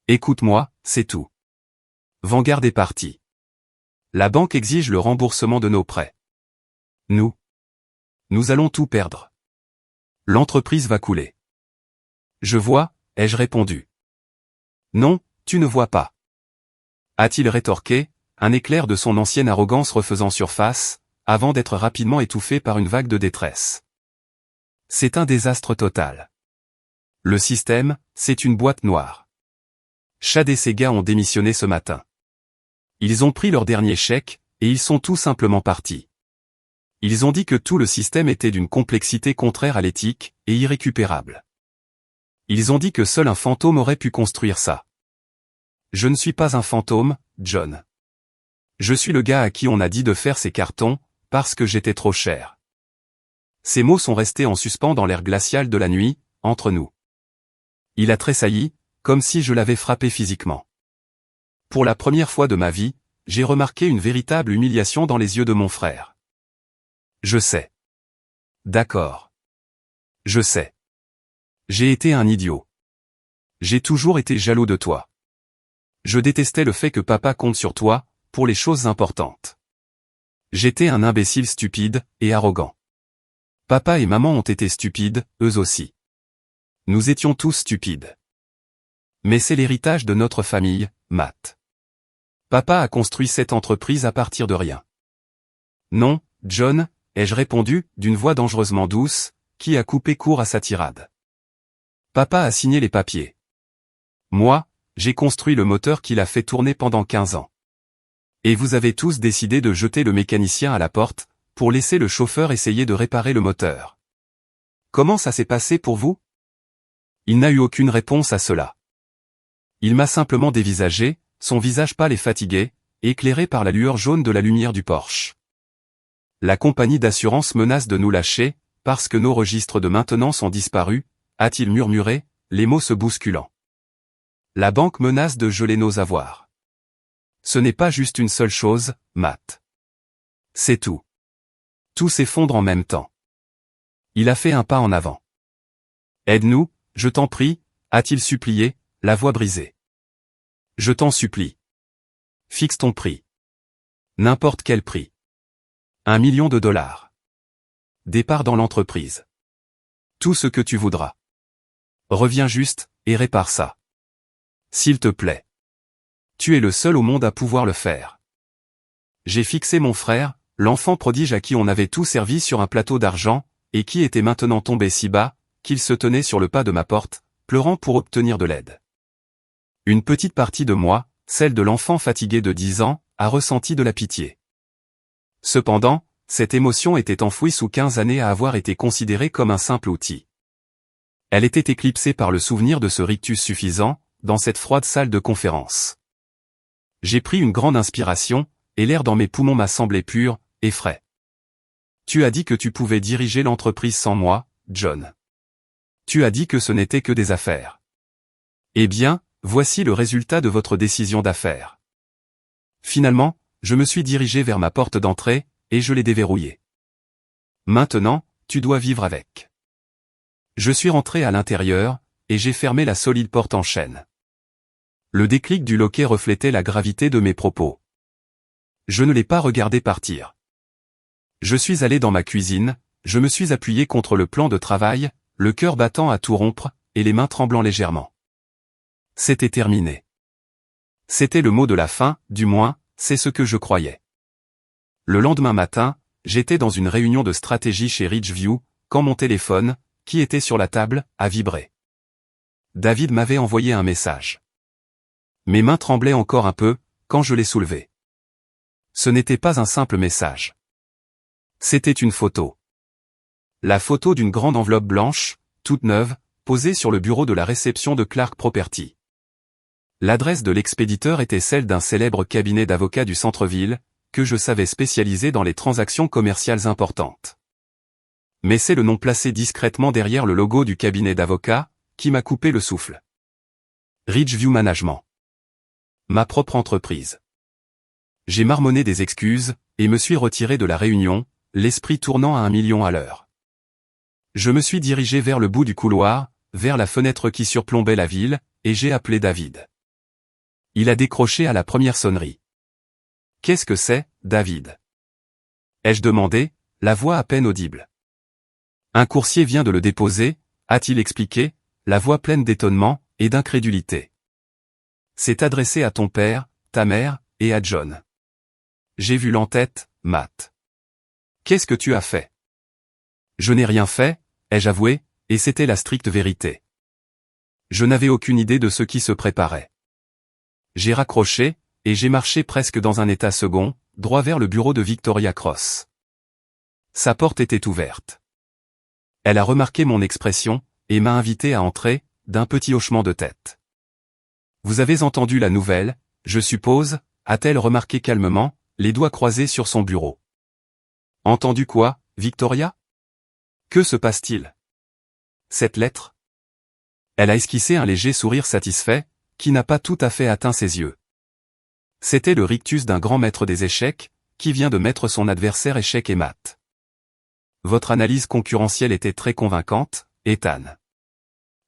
Écoute-moi, c'est tout. Vanguard est parti. La banque exige le remboursement de nos prêts. Nous allons tout perdre. L'entreprise va couler. Je vois, ai-je répondu. Non, tu ne vois pas. A-t-il rétorqué, un éclair de son ancienne arrogance refaisant surface, avant d'être rapidement étouffé par une vague de détresse. C'est un désastre total. Le système, c'est une boîte noire. Chad et ses gars ont démissionné ce matin. Ils ont pris leur dernier chèque, et ils sont tout simplement partis. Ils ont dit que tout le système était d'une complexité contraire à l'éthique et irrécupérable. Ils ont dit que seul un fantôme aurait pu construire ça. Je ne suis pas un fantôme, John. Je suis le gars à qui on a dit de faire ces cartons, parce que j'étais trop cher. Ces mots sont restés en suspens dans l'air glacial de la nuit, entre nous. Il a tressailli, comme si je l'avais frappé physiquement. Pour la première fois de ma vie, j'ai remarqué une véritable humiliation dans les yeux de mon frère. Je sais. D'accord. Je sais. J'ai été un idiot. J'ai toujours été jaloux de toi. Je détestais le fait que papa compte sur toi, pour les choses importantes. J'étais un imbécile stupide et arrogant. Papa et maman ont été stupides, eux aussi. Nous étions tous stupides. Mais c'est l'héritage de notre famille, Matt. Papa a construit cette entreprise à partir de rien. Non, John, ai-je répondu, d'une voix dangereusement douce, qui a coupé court à sa tirade. Papa a signé les papiers. Moi, j'ai construit le moteur qu'il a fait tourner pendant 15 ans. Et vous avez tous décidé de jeter le mécanicien à la porte, pour laisser le chauffeur essayer de réparer le moteur. Comment ça s'est passé pour vous? Il n'a eu aucune réponse à cela. Il m'a simplement dévisagé, son visage pâle et fatigué, éclairé par la lueur jaune de la lumière du Porsche. La compagnie d'assurance menace de nous lâcher, parce que nos registres de maintenance ont disparu, a-t-il murmuré, les mots se bousculant. La banque menace de geler nos avoirs. Ce n'est pas juste une seule chose, Matt. C'est tout. Tout s'effondre en même temps. Il a fait un pas en avant. Aide-nous, je t'en prie, a-t-il supplié, la voix brisée. Je t'en supplie. Fixe ton prix. N'importe quel prix. $1 million. Départ dans l'entreprise. Tout ce que tu voudras. Reviens juste, et répare ça. S'il te plaît. Tu es le seul au monde à pouvoir le faire. J'ai fixé mon frère, l'enfant prodige à qui on avait tout servi sur un plateau d'argent, et qui était maintenant tombé si bas, qu'il se tenait sur le pas de ma porte, pleurant pour obtenir de l'aide. Une petite partie de moi, celle de l'enfant fatigué de 10 ans, a ressenti de la pitié. Cependant, cette émotion était enfouie sous 15 années à avoir été considérée comme un simple outil. Elle était éclipsée par le souvenir de ce rictus suffisant, dans cette froide salle de conférence. J'ai pris une grande inspiration, et l'air dans mes poumons m'a semblé pur, et frais. Tu as dit que tu pouvais diriger l'entreprise sans moi, John. Tu as dit que ce n'était que des affaires. Eh bien, voici le résultat de votre décision d'affaires. Finalement, je me suis dirigé vers ma porte d'entrée, et je l'ai déverrouillée. Maintenant, tu dois vivre avec. Je suis rentré à l'intérieur, et j'ai fermé la solide porte en chêne. Le déclic du loquet reflétait la gravité de mes propos. Je ne l'ai pas regardé partir. Je suis allé dans ma cuisine, je me suis appuyé contre le plan de travail, le cœur battant à tout rompre, et les mains tremblant légèrement. C'était terminé. C'était le mot de la fin, du moins, c'est ce que je croyais. Le lendemain matin, j'étais dans une réunion de stratégie chez Ridgeview, quand mon téléphone, qui était sur la table, a vibré. David m'avait envoyé un message. Mes mains tremblaient encore un peu, quand je l'ai soulevé. Ce n'était pas un simple message. C'était une photo. La photo d'une grande enveloppe blanche, toute neuve, posée sur le bureau de la réception de Clark Property. L'adresse de l'expéditeur était celle d'un célèbre cabinet d'avocats du centre-ville, que je savais spécialisé dans les transactions commerciales importantes. Mais c'est le nom placé discrètement derrière le logo du cabinet d'avocats, qui m'a coupé le souffle. Ridgeview Management. Ma propre entreprise. J'ai marmonné des excuses, et me suis retiré de la réunion, l'esprit tournant à 1 million à l'heure. Je me suis dirigé vers le bout du couloir, vers la fenêtre qui surplombait la ville, et j'ai appelé David. Il a décroché à la première sonnerie. « Qu'est-ce que c'est, David ?» ai-je demandé, la voix à peine audible. « Un coursier vient de le déposer, » a-t-il expliqué, la voix pleine d'étonnement et d'incrédulité. « C'est adressé à ton père, ta mère, et à John. » J'ai vu l'entête, Matt. « Qu'est-ce que tu as fait ?» Je n'ai rien fait, ai-je avoué, et c'était la stricte vérité. Je n'avais aucune idée de ce qui se préparait. J'ai raccroché, et j'ai marché presque dans un état second, droit vers le bureau de Victoria Cross. Sa porte était ouverte. Elle a remarqué mon expression, et m'a invité à entrer, d'un petit hochement de tête. « Vous avez entendu la nouvelle, je suppose ?» a-t-elle remarqué calmement, les doigts croisés sur son bureau. « Entendu quoi, Victoria ? Que se passe-t-il ? Cette lettre ?» Elle a esquissé un léger sourire satisfait, qui n'a pas tout à fait atteint ses yeux. C'était le rictus d'un grand maître des échecs, qui vient de mettre son adversaire échec et mat. Votre analyse concurrentielle était très convaincante, Ethan.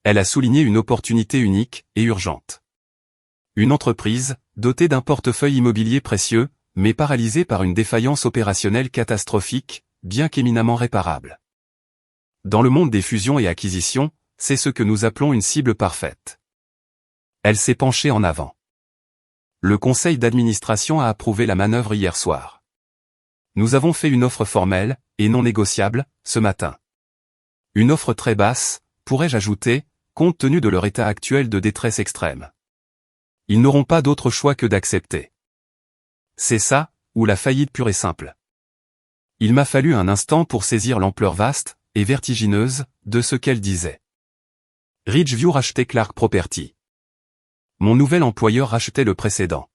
Elle a souligné une opportunité unique et urgente. Une entreprise, dotée d'un portefeuille immobilier précieux, mais paralysée par une défaillance opérationnelle catastrophique, bien qu'éminemment réparable. Dans le monde des fusions et acquisitions, c'est ce que nous appelons une cible parfaite. Elle s'est penchée en avant. Le conseil d'administration a approuvé la manœuvre hier soir. Nous avons fait une offre formelle, et non négociable, ce matin. Une offre très basse, pourrais-je ajouter, compte tenu de leur état actuel de détresse extrême. Ils n'auront pas d'autre choix que d'accepter. C'est ça, ou la faillite pure et simple. Il m'a fallu un instant pour saisir l'ampleur vaste, et vertigineuse, de ce qu'elle disait. Ridgeview rachetait Clark Property. Mon nouvel employeur rachetait le précédent.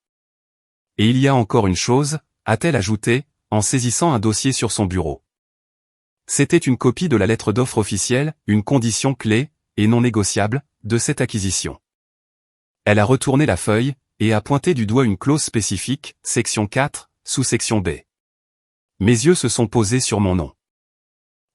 Et il y a encore une chose, a-t-elle ajouté, en saisissant un dossier sur son bureau. C'était une copie de la lettre d'offre officielle, une condition clé, et non négociable, de cette acquisition. Elle a retourné la feuille, et a pointé du doigt une clause spécifique, section 4, sous-section B. Mes yeux se sont posés sur mon nom.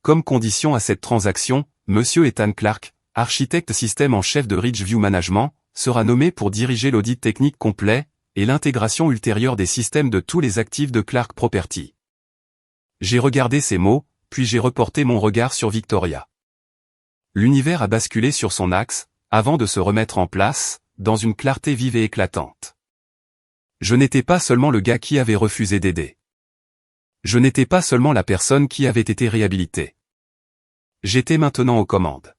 Comme condition à cette transaction, Monsieur Ethan Clark, architecte système en chef de Ridgeview Management, sera nommé pour diriger l'audit technique complet, et l'intégration ultérieure des systèmes de tous les actifs de Clark Property. J'ai regardé ces mots, puis j'ai reporté mon regard sur Victoria. L'univers a basculé sur son axe, avant de se remettre en place, dans une clarté vive et éclatante. Je n'étais pas seulement le gars qui avait refusé d'aider. Je n'étais pas seulement la personne qui avait été réhabilitée. J'étais maintenant aux commandes.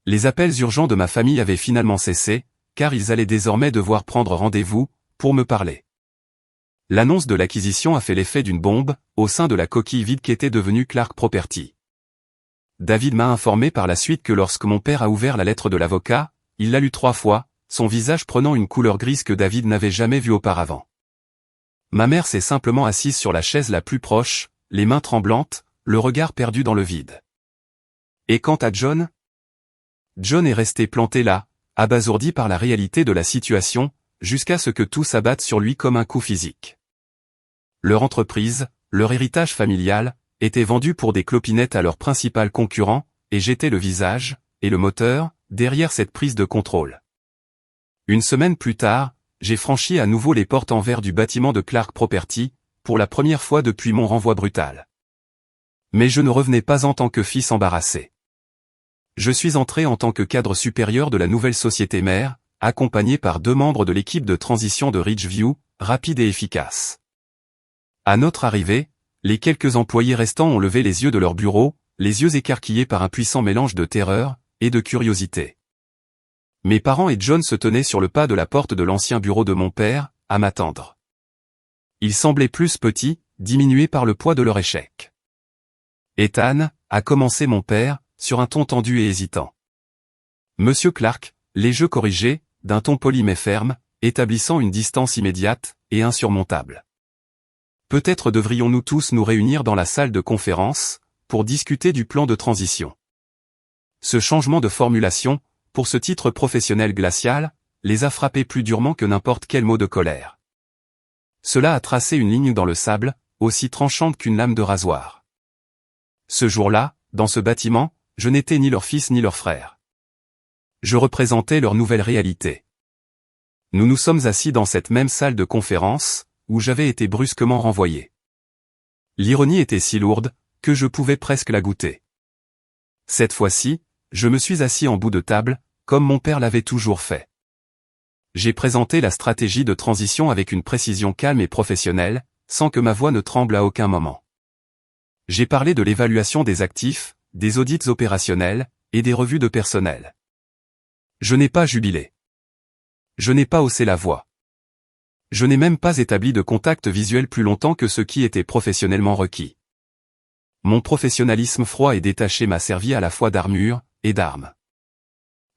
Les appels urgents de ma famille avaient finalement cessé, car ils allaient désormais devoir prendre rendez-vous, pour me parler. L'annonce de l'acquisition a fait l'effet d'une bombe, au sein de la coquille vide qu'était devenue Clark Property. David m'a informé par la suite que lorsque mon père a ouvert la lettre de l'avocat, il l'a lue 3 fois, son visage prenant une couleur grise que David n'avait jamais vue auparavant. Ma mère s'est simplement assise sur la chaise la plus proche, les mains tremblantes, le regard perdu dans le vide. Et quant à John ? John est resté planté là, abasourdi par la réalité de la situation, jusqu'à ce que tout s'abatte sur lui comme un coup physique. Leur entreprise, leur héritage familial, était vendu pour des clopinettes à leur principal concurrent, et j'étais le visage, et le moteur, derrière cette prise de contrôle. Une semaine plus tard, j'ai franchi à nouveau les portes en verre du bâtiment de Clark Property, pour la première fois depuis mon renvoi brutal. Mais je ne revenais pas en tant que fils embarrassé. Je suis entré en tant que cadre supérieur de la nouvelle société mère, accompagné par 2 membres de l'équipe de transition de Ridgeview, rapide et efficace. À notre arrivée, les quelques employés restants ont levé les yeux de leur bureau, les yeux écarquillés par un puissant mélange de terreur et de curiosité. Mes parents et John se tenaient sur le pas de la porte de l'ancien bureau de mon père, à m'attendre. Ils semblaient plus petits, diminués par le poids de leur échec. « Ethan », a commencé mon père, sur un ton tendu et hésitant. « Monsieur Clark », les jeux corrigés, d'un ton poli mais ferme, établissant une distance immédiate et insurmontable. « Peut-être devrions-nous tous nous réunir dans la salle de conférence, pour discuter du plan de transition. » Ce changement de formulation, pour ce titre professionnel glacial, les a frappés plus durement que n'importe quel mot de colère. Cela a tracé une ligne dans le sable, aussi tranchante qu'une lame de rasoir. Ce jour-là, dans ce bâtiment, je n'étais ni leur fils ni leur frère. Je représentais leur nouvelle réalité. Nous nous sommes assis dans cette même salle de conférence, où j'avais été brusquement renvoyé. L'ironie était si lourde, que je pouvais presque la goûter. Cette fois-ci, je me suis assis en bout de table, comme mon père l'avait toujours fait. J'ai présenté la stratégie de transition avec une précision calme et professionnelle, sans que ma voix ne tremble à aucun moment. J'ai parlé de l'évaluation des actifs, des audits opérationnels, et des revues de personnel. Je n'ai pas jubilé. Je n'ai pas haussé la voix. Je n'ai même pas établi de contact visuel plus longtemps que ce qui était professionnellement requis. Mon professionnalisme froid et détaché m'a servi à la fois d'armure et d'arme.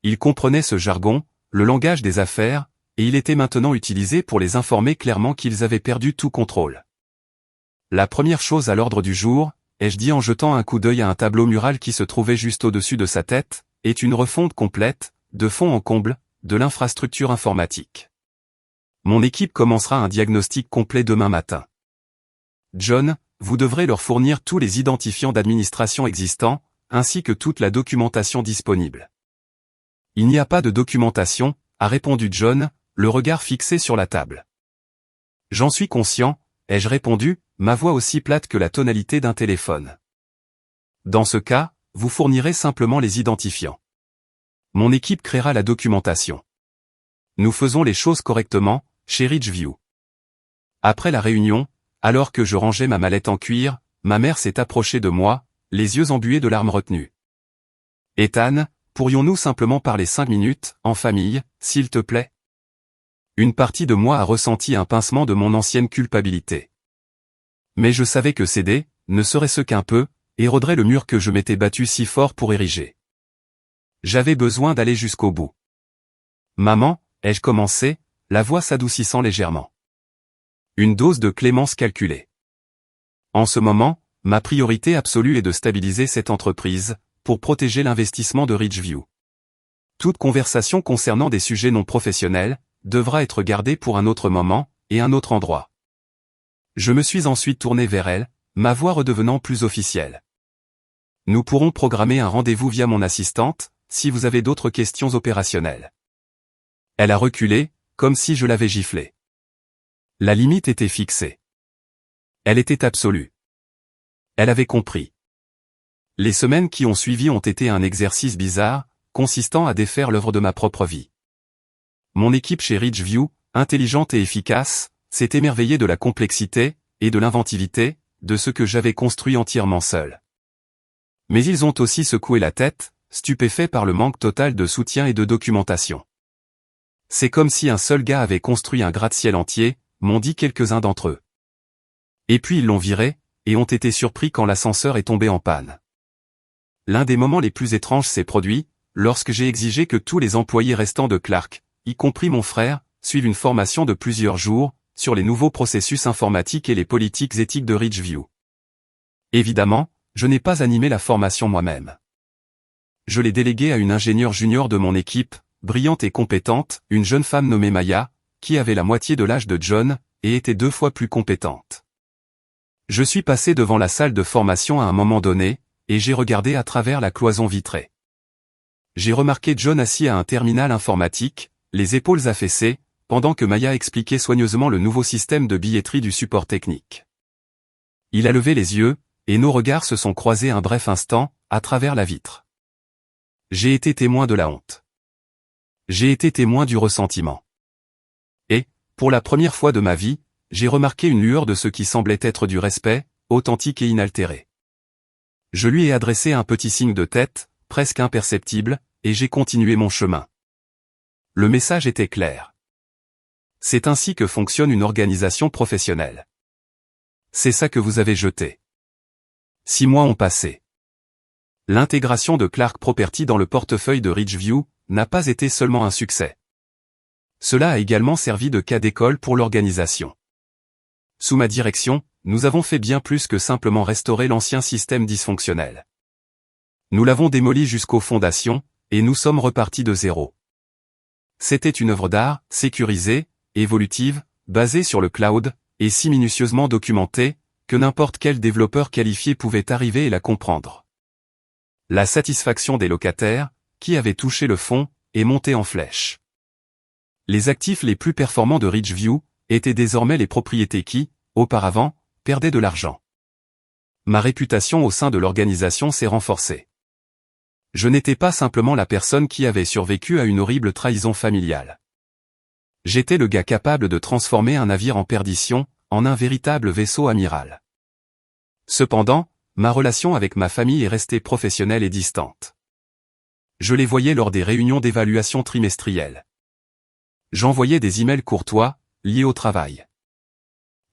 Il comprenait ce jargon, le langage des affaires, et il était maintenant utilisé pour les informer clairement qu'ils avaient perdu tout contrôle. La première chose à l'ordre du jour, ai-je dit en jetant un coup d'œil à un tableau mural qui se trouvait juste au-dessus de sa tête, est une refonte complète, de fond en comble, de l'infrastructure informatique. Mon équipe commencera un diagnostic complet demain matin. John, vous devrez leur fournir tous les identifiants d'administration existants, ainsi que toute la documentation disponible. Il n'y a pas de documentation, a répondu John, le regard fixé sur la table. J'en suis conscient, ai-je répondu, ma voix aussi plate que la tonalité d'un téléphone. Dans ce cas, vous fournirez simplement les identifiants. Mon équipe créera la documentation. Nous faisons les choses correctement, chez Ridgeview. Après la réunion, alors que je rangeais ma mallette en cuir, ma mère s'est approchée de moi, les yeux embués de larmes retenues. Ethan, pourrions-nous simplement parler 5 minutes, en famille, s'il te plaît? Une partie de moi a ressenti un pincement de mon ancienne culpabilité. Mais je savais que céder, ne serait-ce qu'un peu, éroderait le mur que je m'étais battu si fort pour ériger. J'avais besoin d'aller jusqu'au bout. Maman, ai-je commencé, la voix s'adoucissant légèrement. Une dose de clémence calculée. En ce moment, ma priorité absolue est de stabiliser cette entreprise, pour protéger l'investissement de Ridgeview. Toute conversation concernant des sujets non professionnels, devra être gardée pour un autre moment, et un autre endroit. Je me suis ensuite tourné vers elle, ma voix redevenant plus officielle. Nous pourrons programmer un rendez-vous via mon assistante, si vous avez d'autres questions opérationnelles. Elle a reculé, comme si je l'avais giflée. La limite était fixée. Elle était absolue. Elle avait compris. Les semaines qui ont suivi ont été un exercice bizarre, consistant à défaire l'œuvre de ma propre vie. Mon équipe chez Ridgeview, intelligente et efficace, s'est émerveillée de la complexité, et de l'inventivité, de ce que j'avais construit entièrement seul. Mais ils ont aussi secoué la tête, stupéfaits par le manque total de soutien et de documentation. C'est comme si un seul gars avait construit un gratte-ciel entier, m'ont dit quelques-uns d'entre eux. Et puis ils l'ont viré, et ont été surpris quand l'ascenseur est tombé en panne. L'un des moments les plus étranges s'est produit, lorsque j'ai exigé que tous les employés restants de Clark, y compris mon frère, suivent une formation de plusieurs jours, sur les nouveaux processus informatiques et les politiques éthiques de Ridgeview. Évidemment, je n'ai pas animé la formation moi-même. Je l'ai déléguée à une ingénieure junior de mon équipe, brillante et compétente, une jeune femme nommée Maya, qui avait la moitié de l'âge de John, et était 2 fois plus compétente. Je suis passé devant la salle de formation à un moment donné, et j'ai regardé à travers la cloison vitrée. J'ai remarqué John assis à un terminal informatique, les épaules affaissées, pendant que Maya expliquait soigneusement le nouveau système de billetterie du support technique. Il a levé les yeux, et nos regards se sont croisés un bref instant, à travers la vitre. J'ai été témoin de la honte. J'ai été témoin du ressentiment. Et, pour la première fois de ma vie, j'ai remarqué une lueur de ce qui semblait être du respect, authentique et inaltéré. Je lui ai adressé un petit signe de tête, presque imperceptible, et j'ai continué mon chemin. Le message était clair. C'est ainsi que fonctionne une organisation professionnelle. C'est ça que vous avez jeté. 6 mois ont passé. L'intégration de Clark Property dans le portefeuille de Ridgeview n'a pas été seulement un succès. Cela a également servi de cas d'école pour l'organisation. Sous ma direction, nous avons fait bien plus que simplement restaurer l'ancien système dysfonctionnel. Nous l'avons démoli jusqu'aux fondations, et nous sommes repartis de zéro. C'était une œuvre d'art, sécurisée, évolutive, basée sur le cloud, et si minutieusement documentée, que n'importe quel développeur qualifié pouvait arriver et la comprendre. La satisfaction des locataires, qui avaient touché le fond, est montée en flèche. Les actifs les plus performants de Ridgeview étaient désormais les propriétés qui, auparavant, perdaient de l'argent. Ma réputation au sein de l'organisation s'est renforcée. Je n'étais pas simplement la personne qui avait survécu à une horrible trahison familiale. J'étais le gars capable de transformer un navire en perdition, en un véritable vaisseau amiral. Cependant, ma relation avec ma famille est restée professionnelle et distante. Je les voyais lors des réunions d'évaluation trimestrielles. J'envoyais des emails courtois, liés au travail.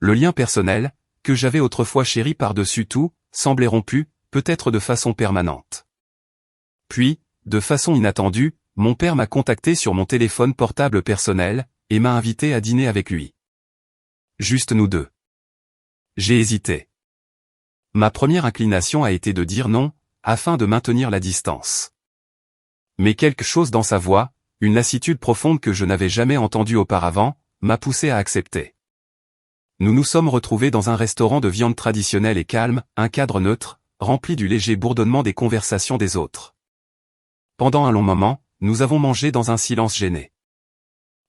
Le lien personnel, que j'avais autrefois chéri par-dessus tout, semblait rompu, peut-être de façon permanente. Puis, de façon inattendue, mon père m'a contacté sur mon téléphone portable personnel, et m'a invité à dîner avec lui. Juste nous deux. J'ai hésité. Ma première inclination a été de dire non, afin de maintenir la distance. Mais quelque chose dans sa voix, une lassitude profonde que je n'avais jamais entendue auparavant, m'a poussé à accepter. Nous nous sommes retrouvés dans un restaurant de viande traditionnelle et calme, un cadre neutre, rempli du léger bourdonnement des conversations des autres. Pendant un long moment, nous avons mangé dans un silence gêné.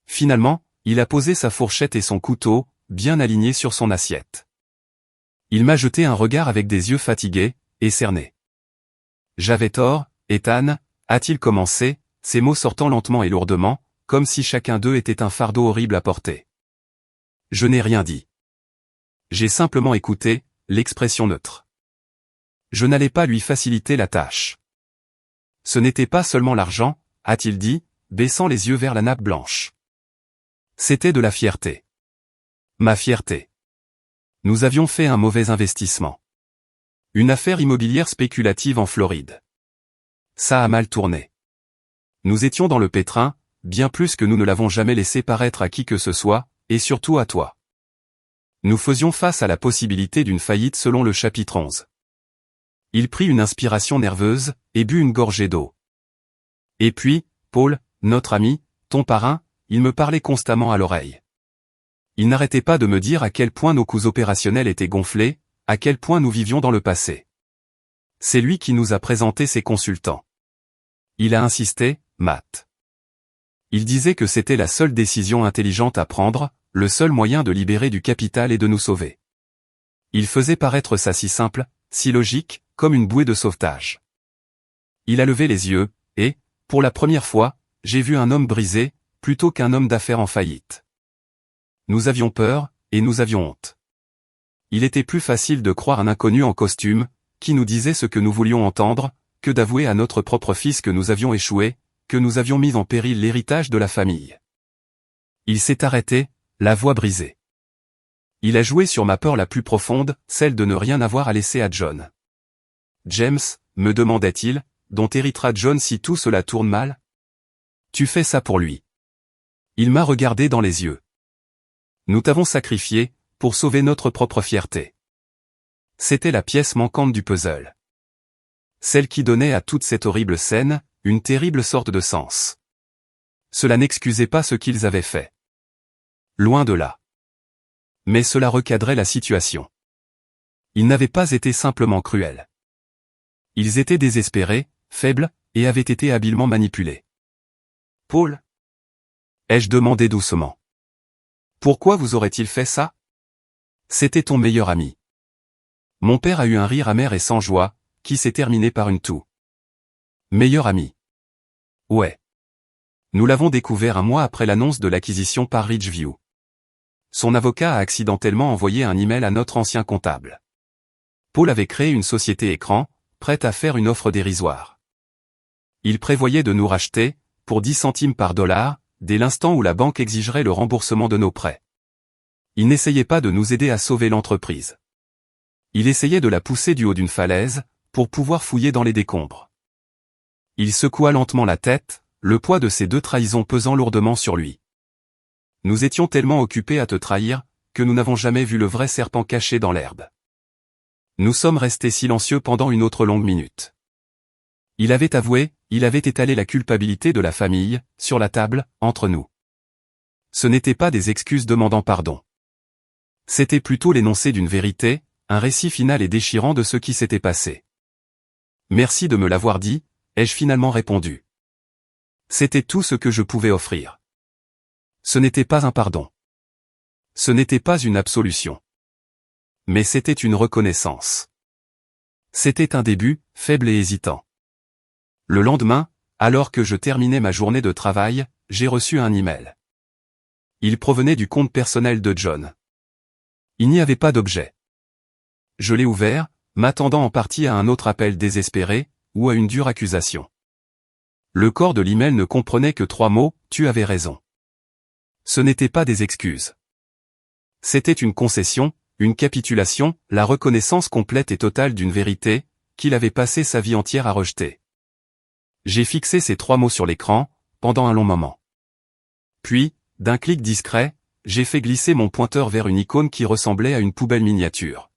Finalement, il a posé sa fourchette et son couteau, bien alignés sur son assiette. Il m'a jeté un regard avec des yeux fatigués, et cernés. J'avais tort, Ethan, a-t-il commencé, ces mots sortant lentement et lourdement, comme si chacun d'eux était un fardeau horrible à porter. Je n'ai rien dit. J'ai simplement écouté, l'expression neutre. Je n'allais pas lui faciliter la tâche. Ce n'était pas seulement l'argent, a-t-il dit, baissant les yeux vers la nappe blanche. C'était de la fierté. Ma fierté. Nous avions fait un mauvais investissement. Une affaire immobilière spéculative en Floride. Ça a mal tourné. Nous étions dans le pétrin, bien plus que nous ne l'avons jamais laissé paraître à qui que ce soit, et surtout à toi. Nous faisions face à la possibilité d'une faillite selon le chapitre 11. Il prit une inspiration nerveuse, et but une gorgée d'eau. Et puis, Paul, notre ami, ton parrain, il me parlait constamment à l'oreille. Il n'arrêtait pas de me dire à quel point nos coûts opérationnels étaient gonflés, à quel point nous vivions dans le passé. C'est lui qui nous a présenté ses consultants. Il a insisté, Matt. Il disait que c'était la seule décision intelligente à prendre, le seul moyen de libérer du capital et de nous sauver. Il faisait paraître ça si simple, si logique, comme une bouée de sauvetage. Il a levé les yeux, et, pour la première fois, j'ai vu un homme brisé, plutôt qu'un homme d'affaires en faillite. Nous avions peur, et nous avions honte. Il était plus facile de croire un inconnu en costume, qui nous disait ce que nous voulions entendre, que d'avouer à notre propre fils que nous avions échoué, que nous avions mis en péril l'héritage de la famille. Il s'est arrêté, la voix brisée. Il a joué sur ma peur la plus profonde, celle de ne rien avoir à laisser à John. James, me demandait-il, dont héritera John si tout cela tourne mal? Tu fais ça pour lui. Il m'a regardé dans les yeux. Nous t'avons sacrifié, pour sauver notre propre fierté. C'était la pièce manquante du puzzle. Celle qui donnait à toute cette horrible scène, une terrible sorte de sens. Cela n'excusait pas ce qu'ils avaient fait. Loin de là. Mais cela recadrait la situation. Ils n'avaient pas été simplement cruels. Ils étaient désespérés, faibles, et avaient été habilement manipulés. Paul? Ai-je demandé doucement. Pourquoi vous aurait-il fait ça? C'était ton meilleur ami. Mon père a eu un rire amer et sans joie, qui s'est terminé par une toux. Meilleur ami. Ouais. Nous l'avons découvert un mois après l'annonce de l'acquisition par Ridgeview. Son avocat a accidentellement envoyé un email à notre ancien comptable. Paul avait créé une société écran, prête à faire une offre dérisoire. Il prévoyait de nous racheter, pour 10 centimes par dollar, dès l'instant où la banque exigerait le remboursement de nos prêts. Il n'essayait pas de nous aider à sauver l'entreprise. Il essayait de la pousser du haut d'une falaise, pour pouvoir fouiller dans les décombres. Il secoua lentement la tête, le poids de ces deux trahisons pesant lourdement sur lui. Nous étions tellement occupés à te trahir, que nous n'avons jamais vu le vrai serpent caché dans l'herbe. Nous sommes restés silencieux pendant une autre longue minute. Il avait avoué, il avait étalé la culpabilité de la famille, sur la table, entre nous. Ce n'étaient pas des excuses demandant pardon. C'était plutôt l'énoncé d'une vérité, un récit final et déchirant de ce qui s'était passé. Merci de me l'avoir dit, ai-je finalement répondu. C'était tout ce que je pouvais offrir. Ce n'était pas un pardon. Ce n'était pas une absolution. Mais c'était une reconnaissance. C'était un début, faible et hésitant. Le lendemain, alors que je terminais ma journée de travail, j'ai reçu un email. Il provenait du compte personnel de John. Il n'y avait pas d'objet. Je l'ai ouvert, m'attendant en partie à un autre appel désespéré, ou à une dure accusation. Le corps de l'email ne comprenait que 3 mots, tu avais raison. Ce n'étaient pas des excuses. C'était une concession, Une capitulation, la reconnaissance complète et totale d'une vérité, qu'il avait passé sa vie entière à rejeter. J'ai fixé ces 3 mots sur l'écran, pendant un long moment. Puis, d'un clic discret, j'ai fait glisser mon pointeur vers une icône qui ressemblait à une poubelle miniature.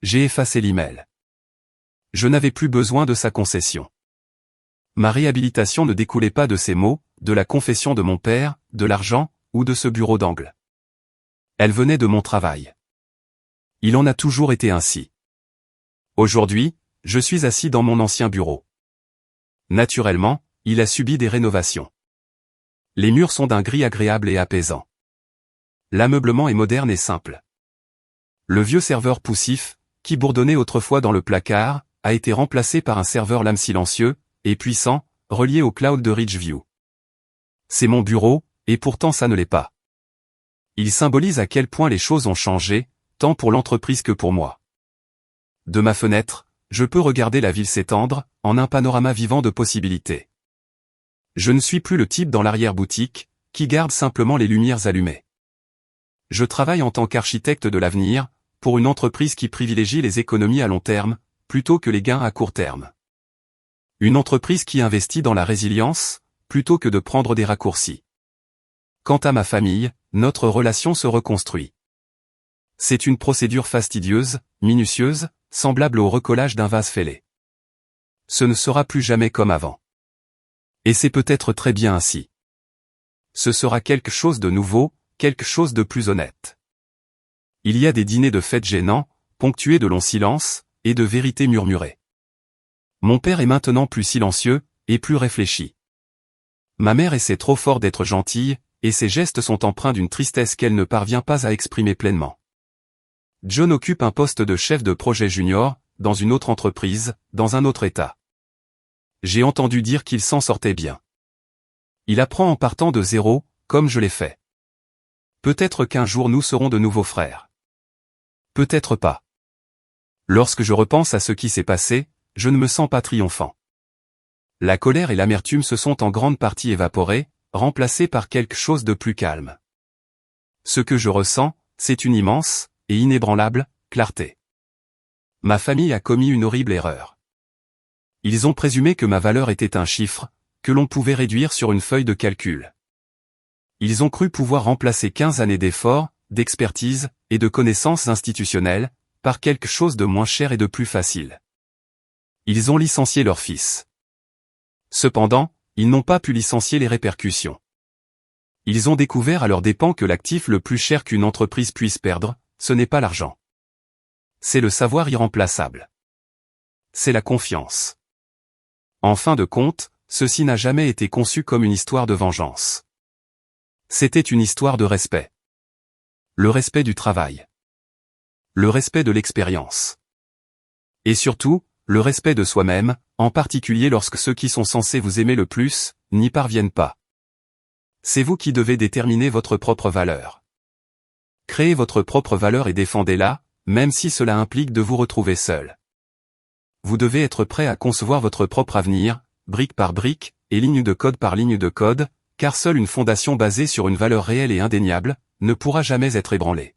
J'ai effacé l'email. Je n'avais plus besoin de sa concession. Ma réhabilitation ne découlait pas de ces mots, de la confession de mon père, de l'argent, ou de ce bureau d'angle. Elle venait de mon travail. Il en a toujours été ainsi. Aujourd'hui, je suis assis dans mon ancien bureau. Naturellement, il a subi des rénovations. Les murs sont d'un gris agréable et apaisant. L'ameublement est moderne et simple. Le vieux serveur poussif, qui bourdonnait autrefois dans le placard, a été remplacé par un serveur lame silencieux, et puissant, relié au cloud de Ridgeview. C'est mon bureau, et pourtant ça ne l'est pas. Il symbolise à quel point les choses ont changé, tant pour l'entreprise que pour moi. De ma fenêtre, je peux regarder la ville s'étendre, en un panorama vivant de possibilités. Je ne suis plus le type dans l'arrière-boutique, qui garde simplement les lumières allumées. Je travaille en tant qu'architecte de l'avenir, pour une entreprise qui privilégie les économies à long terme, plutôt que les gains à court terme. Une entreprise qui investit dans la résilience, plutôt que de prendre des raccourcis. Quant à ma famille, notre relation se reconstruit. C'est une procédure fastidieuse, minutieuse, semblable au recollage d'un vase fêlé. Ce ne sera plus jamais comme avant. Et c'est peut-être très bien ainsi. Ce sera quelque chose de nouveau, quelque chose de plus honnête. Il y a des dîners de fête gênants, ponctués de longs silences, et de vérités murmurées. Mon père est maintenant plus silencieux, et plus réfléchi. Ma mère essaie trop fort d'être gentille, et ses gestes sont empreints d'une tristesse qu'elle ne parvient pas à exprimer pleinement. John occupe un poste de chef de projet junior, dans une autre entreprise, dans un autre état. J'ai entendu dire qu'il s'en sortait bien. Il apprend en partant de zéro, comme je l'ai fait. Peut-être qu'un jour nous serons de nouveaux frères. Peut-être pas. Lorsque je repense à ce qui s'est passé, je ne me sens pas triomphant. La colère et l'amertume se sont en grande partie évaporées, remplacées par quelque chose de plus calme. Ce que je ressens, c'est une immense, et inébranlable, clarté. Ma famille a commis une horrible erreur. Ils ont présumé que ma valeur était un chiffre, que l'on pouvait réduire sur une feuille de calcul. Ils ont cru pouvoir remplacer 15 années d'efforts, d'expertise, et de connaissances institutionnelles, par quelque chose de moins cher et de plus facile. Ils ont licencié leur fils. Cependant, ils n'ont pas pu licencier les répercussions. Ils ont découvert à leurs dépens que l'actif le plus cher qu'une entreprise puisse perdre, ce n'est pas l'argent. C'est le savoir irremplaçable. C'est la confiance. En fin de compte, ceci n'a jamais été conçu comme une histoire de vengeance. C'était une histoire de respect. Le respect du travail. Le respect de l'expérience. Et surtout, le respect de soi-même, en particulier lorsque ceux qui sont censés vous aimer le plus, n'y parviennent pas. C'est vous qui devez déterminer votre propre valeur. Créez votre propre valeur et défendez-la, même si cela implique de vous retrouver seul. Vous devez être prêt à concevoir votre propre avenir, brique par brique, et ligne de code par ligne de code, car seule une fondation basée sur une valeur réelle et indéniable, ne pourra jamais être ébranlée.